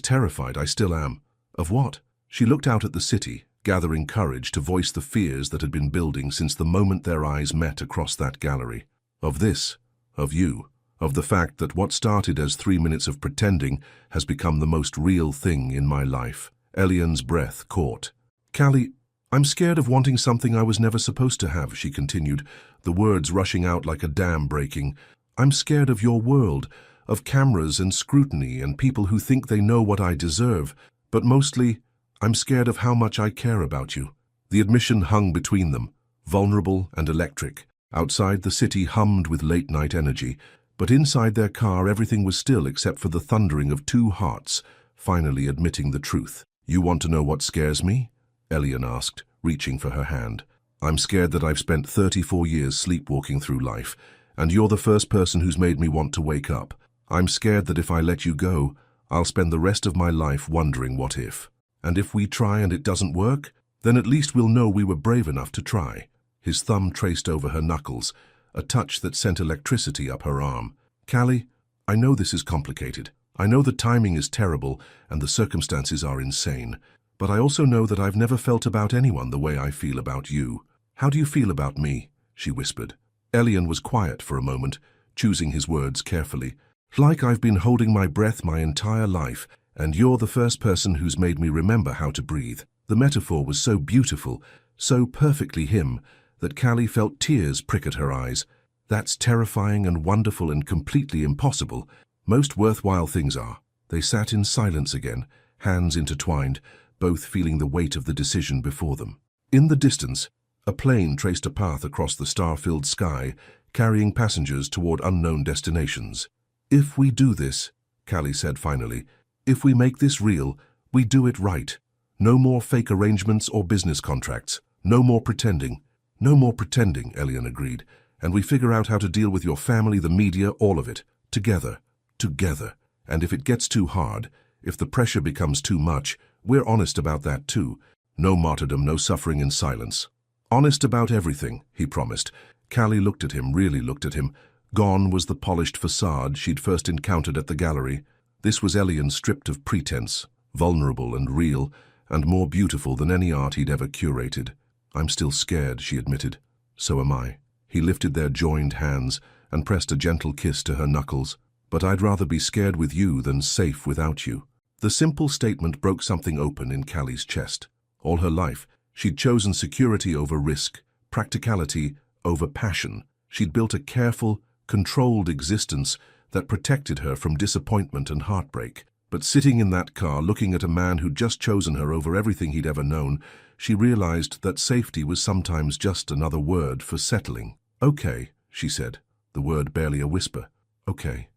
Speaker 1: terrified. I still am." "Of what?" She looked out at the city, gathering courage to voice the fears that had been building since the moment their eyes met across that gallery. "Of this. Of you. Of the fact that what started as 3 minutes of pretending has become the most real thing in my life." Elian's breath caught. "Callie, I'm scared of wanting something I was never supposed to have, she continued, the words rushing out like a dam breaking. I'm scared of your world, of cameras and scrutiny and people who think they know what I deserve. But mostly, I'm scared of how much I care about you. The admission hung between them, vulnerable and electric. Outside, the city hummed with late-night energy, but inside their car everything was still except for the thundering of two hearts, finally admitting the truth. You want to know what scares me? Elian asked, reaching for her hand. I'm scared that I've spent 34 years sleepwalking through life, and you're the first person who's made me want to wake up. I'm scared that if I let you go, I'll spend the rest of my life wondering what if. And if we try and it doesn't work, then at least we'll know we were brave enough to try. His thumb traced over her knuckles, a touch that sent electricity up her arm. Callie, I know this is complicated. I know the timing is terrible and the circumstances are insane. But I also know that I've never felt about anyone the way I feel about you. How do you feel about me? She whispered. Elian was quiet for a moment, choosing his words carefully. Like I've been holding my breath my entire life, and you're the first person who's made me remember how to breathe. The metaphor was so beautiful, so perfectly him, that Callie felt tears prick at her eyes. That's terrifying and wonderful and completely impossible. Most worthwhile things are. They sat in silence again, hands intertwined, both feeling the weight of the decision before them. In the distance, a plane traced a path across the star-filled sky, carrying passengers toward unknown destinations. If we do this, Callie said finally, if we make this real, we do it right. No more fake arrangements or business contracts. No more pretending. No more pretending, Elian agreed. And we figure out how to deal with your family, the media, all of it. Together. Together. And if it gets too hard, if the pressure becomes too much, we're honest about that too. No martyrdom, no suffering in silence. Honest about everything, he promised. Callie looked at him, really looked at him. Gone was the polished facade she'd first encountered at the gallery. This was Elian stripped of pretense, vulnerable and real, and more beautiful than any art he'd ever curated. I'm still scared, she admitted. So am I. He lifted their joined hands and pressed a gentle kiss to her knuckles. But I'd rather be scared with you than safe without you. The simple statement broke something open in Callie's chest. All her life, she'd chosen security over risk, practicality over passion. She'd built a careful, controlled existence that protected her from disappointment and heartbreak. But sitting in that car, looking at a man who'd just chosen her over everything he'd ever known, she realized that safety was sometimes just another word for settling. Okay, she said, the word barely a whisper. Okay,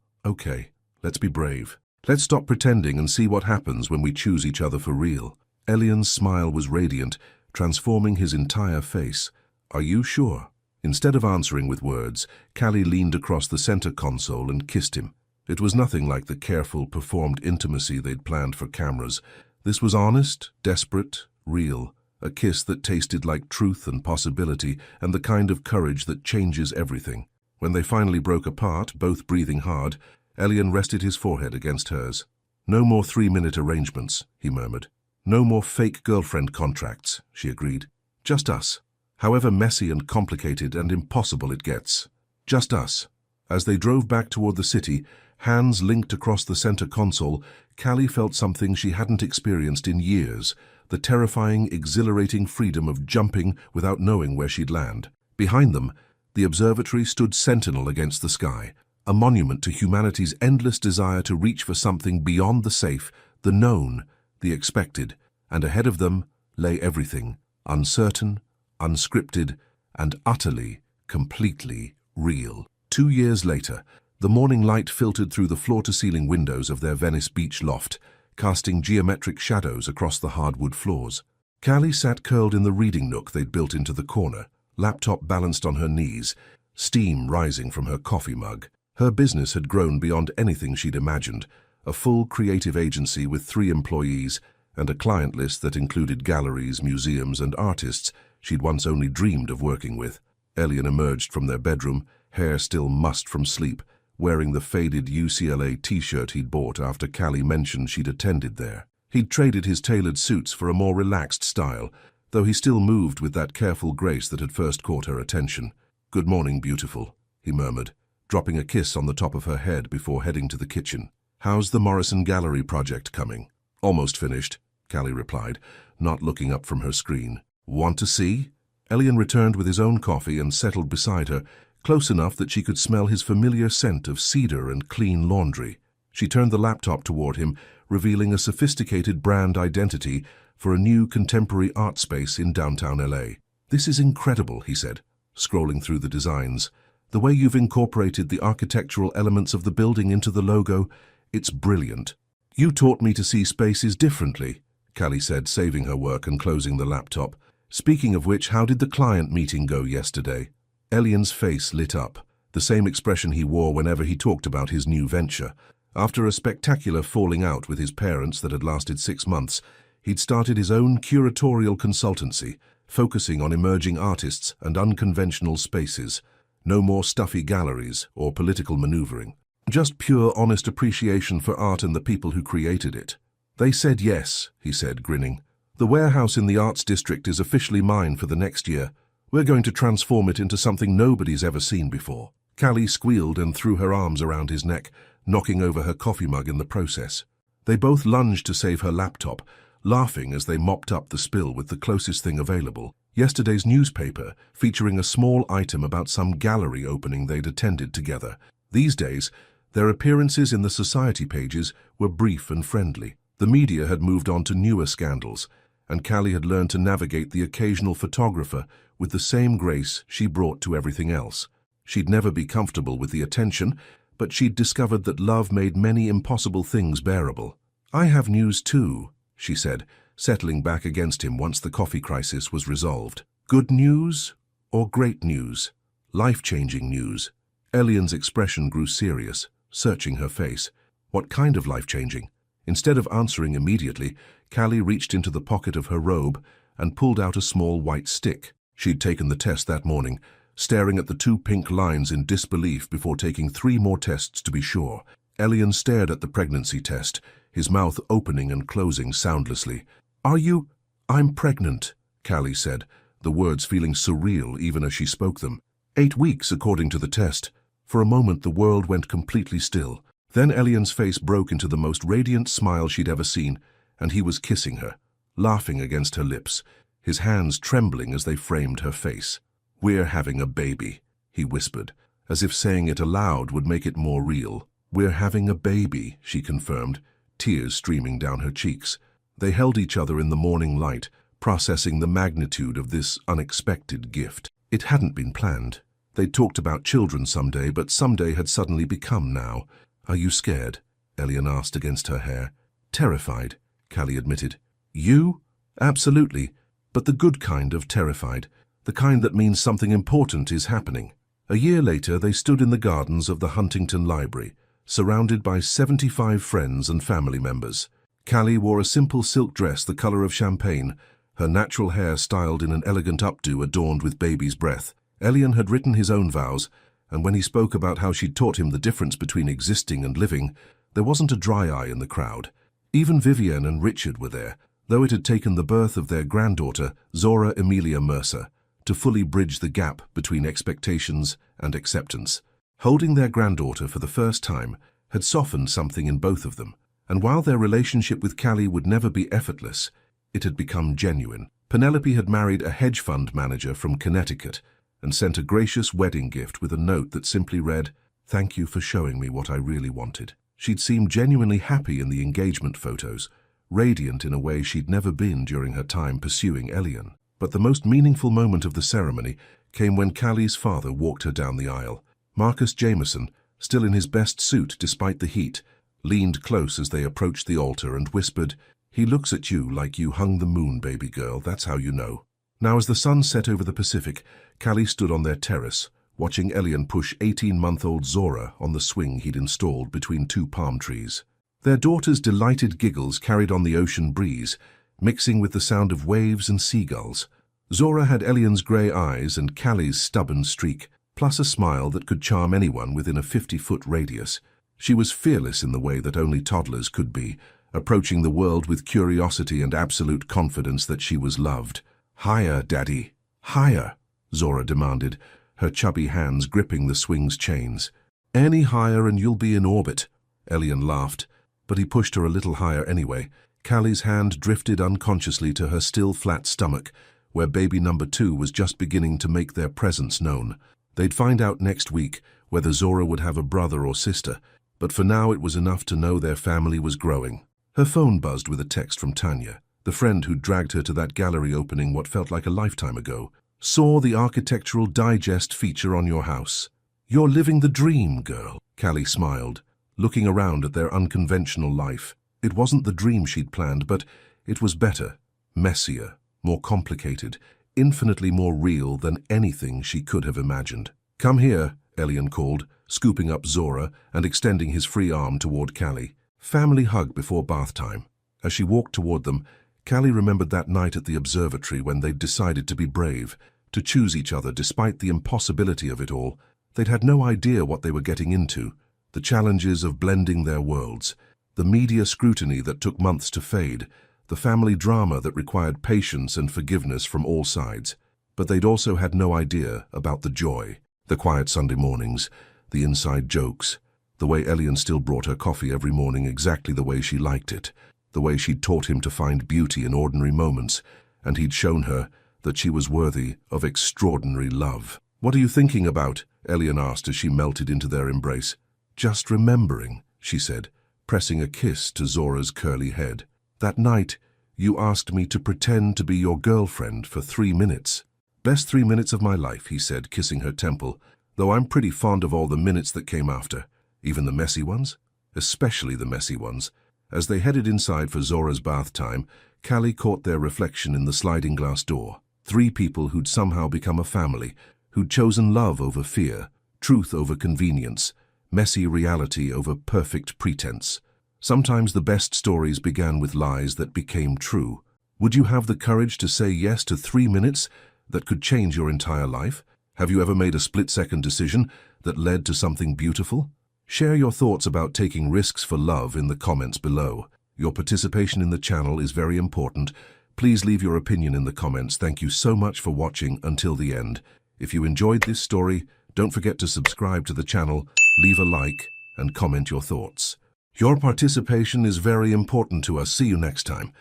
Speaker 1: let's be brave. Let's stop pretending and see what happens when we choose each other for real. Elian's smile was radiant, transforming his entire face. Are you sure? Instead of answering with words, Callie leaned across the center console and kissed him. It was nothing like the careful, performed intimacy they'd planned for cameras. This was honest, desperate, real. A kiss that tasted like truth and possibility, and the kind of courage that changes everything. When they finally broke apart, both breathing hard, Elian rested his forehead against hers. No more 3-minute arrangements, he murmured. No more fake girlfriend contracts, she agreed. Just us. However messy and complicated and impossible it gets. Just us. As they drove back toward the city, hands linked across the center console, Callie felt something she hadn't experienced in years, the terrifying, exhilarating freedom of jumping without knowing where she'd land. Behind them, the observatory stood sentinel against the sky, a monument to humanity's endless desire to reach for something beyond the safe, the known, the expected, and ahead of them lay everything, uncertain, unscripted, and utterly, completely real. 2 years later, the morning light filtered through the floor-to-ceiling windows of their Venice Beach loft, casting geometric shadows across the hardwood floors. Callie sat curled in the reading nook they'd built into the corner, laptop balanced on her knees, steam rising from her coffee mug. Her business had grown beyond anything she'd imagined, a full creative agency with 3 employees and a client list that included galleries, museums, and artists she'd once only dreamed of working with. Elian emerged from their bedroom, hair still mussed from sleep, wearing the faded UCLA t-shirt he'd bought after Callie mentioned she'd attended there. He'd traded his tailored suits for a more relaxed style, though he still moved with that careful grace that had first caught her attention. "Good morning, beautiful," he murmured, dropping a kiss on the top of her head before heading to the kitchen. "How's the Morrison Gallery project coming?" "Almost finished," Callie replied, not looking up from her screen. Want to see? Elian returned with his own coffee and settled beside her, close enough that she could smell his familiar scent of cedar and clean laundry. She turned the laptop toward him, revealing a sophisticated brand identity for a new contemporary art space in downtown LA. "This is incredible," he said, scrolling through the designs. "The way you've incorporated the architectural elements of the building into the logo, it's brilliant." "You taught me to see spaces differently," Callie said, saving her work and closing the laptop. "Speaking of which, how did the client meeting go yesterday?" Elian's face lit up, the same expression he wore whenever he talked about his new venture. After a spectacular falling out with his parents that had lasted 6 months, he'd started his own curatorial consultancy, focusing on emerging artists and unconventional spaces. No more stuffy galleries or political maneuvering. Just pure, honest appreciation for art and the people who created it. "They said yes," he said, grinning. "The warehouse in the Arts District is officially mine for the next year. We're going to transform it into something nobody's ever seen before." Callie squealed and threw her arms around his neck, knocking over her coffee mug in the process. They both lunged to save her laptop, laughing as they mopped up the spill with the closest thing available, yesterday's newspaper featuring a small item about some gallery opening they'd attended together. These days, their appearances in the society pages were brief and friendly. The media had moved on to newer scandals, and Callie had learned to navigate the occasional photographer with the same grace she brought to everything else. She'd never be comfortable with the attention, but she'd discovered that love made many impossible things bearable. "I have news too," she said, settling back against him once the coffee crisis was resolved. "Good news or great news? Life-changing news?" Elian's expression grew serious, searching her face. "What kind of life-changing?" Instead of answering immediately, Callie reached into the pocket of her robe and pulled out a small white stick. She'd taken the test that morning, staring at the 2 pink lines in disbelief before taking 3 more tests to be sure. Elian stared at the pregnancy test, his mouth opening and closing soundlessly. "I'm pregnant," Callie said, the words feeling surreal even as she spoke them. 8 weeks, according to the test. For a moment, the world went completely still. Then Elian's face broke into the most radiant smile she'd ever seen, and he was kissing her, laughing against her lips, his hands trembling as they framed her face. "We're having a baby," he whispered, as if saying it aloud would make it more real. "We're having a baby," she confirmed, tears streaming down her cheeks. They held each other in the morning light, processing the magnitude of this unexpected gift. It hadn't been planned. They'd talked about children someday, but someday had suddenly become now. "Are you scared?" Elian asked against her hair. "Terrified," Callie admitted. "You?" "Absolutely, but the good kind of terrified, the kind that means something important is happening." A year later, they stood in the gardens of the Huntington Library, surrounded by 75 friends and family members. Callie wore a simple silk dress the color of champagne, her natural hair styled in an elegant updo adorned with baby's breath. Elian had written his own vows, and when he spoke about how she'd taught him the difference between existing and living, there wasn't a dry eye in the crowd. Even Vivienne and Richard were there, though it had taken the birth of their granddaughter, Zora Emilia Mercer, to fully bridge the gap between expectations and acceptance. Holding their granddaughter for the first time had softened something in both of them, and while their relationship with Callie would never be effortless, it had become genuine. Penelope had married a hedge fund manager from Connecticut and sent a gracious wedding gift with a note that simply read, "Thank you for showing me what I really wanted." She'd seemed genuinely happy in the engagement photos, radiant in a way she'd never been during her time pursuing Elian. But the most meaningful moment of the ceremony came when Callie's father walked her down the aisle. Marcus Jameson, still in his best suit despite the heat, leaned close as they approached the altar and whispered, "He looks at you like you hung the moon, baby girl, that's how you know." Now as the sun set over the Pacific, Callie stood on their terrace, watching Elian push 18-month-old Zora on the swing he'd installed between 2 palm trees. Their daughter's delighted giggles carried on the ocean breeze, mixing with the sound of waves and seagulls. Zora had Elian's grey eyes and Callie's stubborn streak, plus a smile that could charm anyone within a 50-foot radius. She was fearless in the way that only toddlers could be, approaching the world with curiosity and absolute confidence that she was loved. "Higher, Daddy, higher," Zora demanded, her chubby hands gripping the swing's chains. "Any higher and you'll be in orbit," Elian laughed, but he pushed her a little higher anyway. Callie's hand drifted unconsciously to her still flat stomach, where baby number 2 was just beginning to make their presence known. They'd find out next week whether Zora would have a brother or sister, but for now it was enough to know their family was growing. Her phone buzzed with a text from Tanya, the friend who'd dragged her to that gallery opening what felt like a lifetime ago. Saw the Architectural Digest feature on your house. You're living the dream, girl. Callie smiled, looking around at their unconventional life. It wasn't the dream she'd planned, but it was better, messier, more complicated, infinitely more real than anything she could have imagined. Come here, Elian called, scooping up Zora and extending his free arm toward Callie. Family hug before bath time. As she walked toward them, Callie remembered that night at the observatory when they'd decided to be brave, to choose each other despite the impossibility of it all. They'd had no idea what they were getting into, the challenges of blending their worlds, the media scrutiny that took months to fade, the family drama that required patience and forgiveness from all sides. But they'd also had no idea about the joy, the quiet Sunday mornings, the inside jokes, the way Elian still brought her coffee every morning exactly the way she liked it, the way she'd taught him to find beauty in ordinary moments, and he'd shown her that she was worthy of extraordinary love. "What are you thinking about?" Elian asked as she melted into their embrace. "Just remembering," she said, pressing a kiss to Zora's curly head. "That night, you asked me to pretend to be your girlfriend for 3 minutes. Best 3 minutes of my life," he said, kissing her temple, "though I'm pretty fond of all the minutes that came after, even the messy ones, especially the messy ones." As they headed inside for Zora's bath time, Callie caught their reflection in the sliding glass door. 3 people who'd somehow become a family, who'd chosen love over fear, truth over convenience, messy reality over perfect pretense. Sometimes the best stories began with lies that became true. Would you have the courage to say yes to 3 minutes that could change your entire life? Have you ever made a split-second decision that led to something beautiful? Share your thoughts about taking risks for love in the comments below. Your participation in the channel is very important. Please leave your opinion in the comments. Thank you so much for watching until the end. If you enjoyed this story, don't forget to subscribe to the channel, leave a like, and comment your thoughts. Your participation is very important to us. See you next time.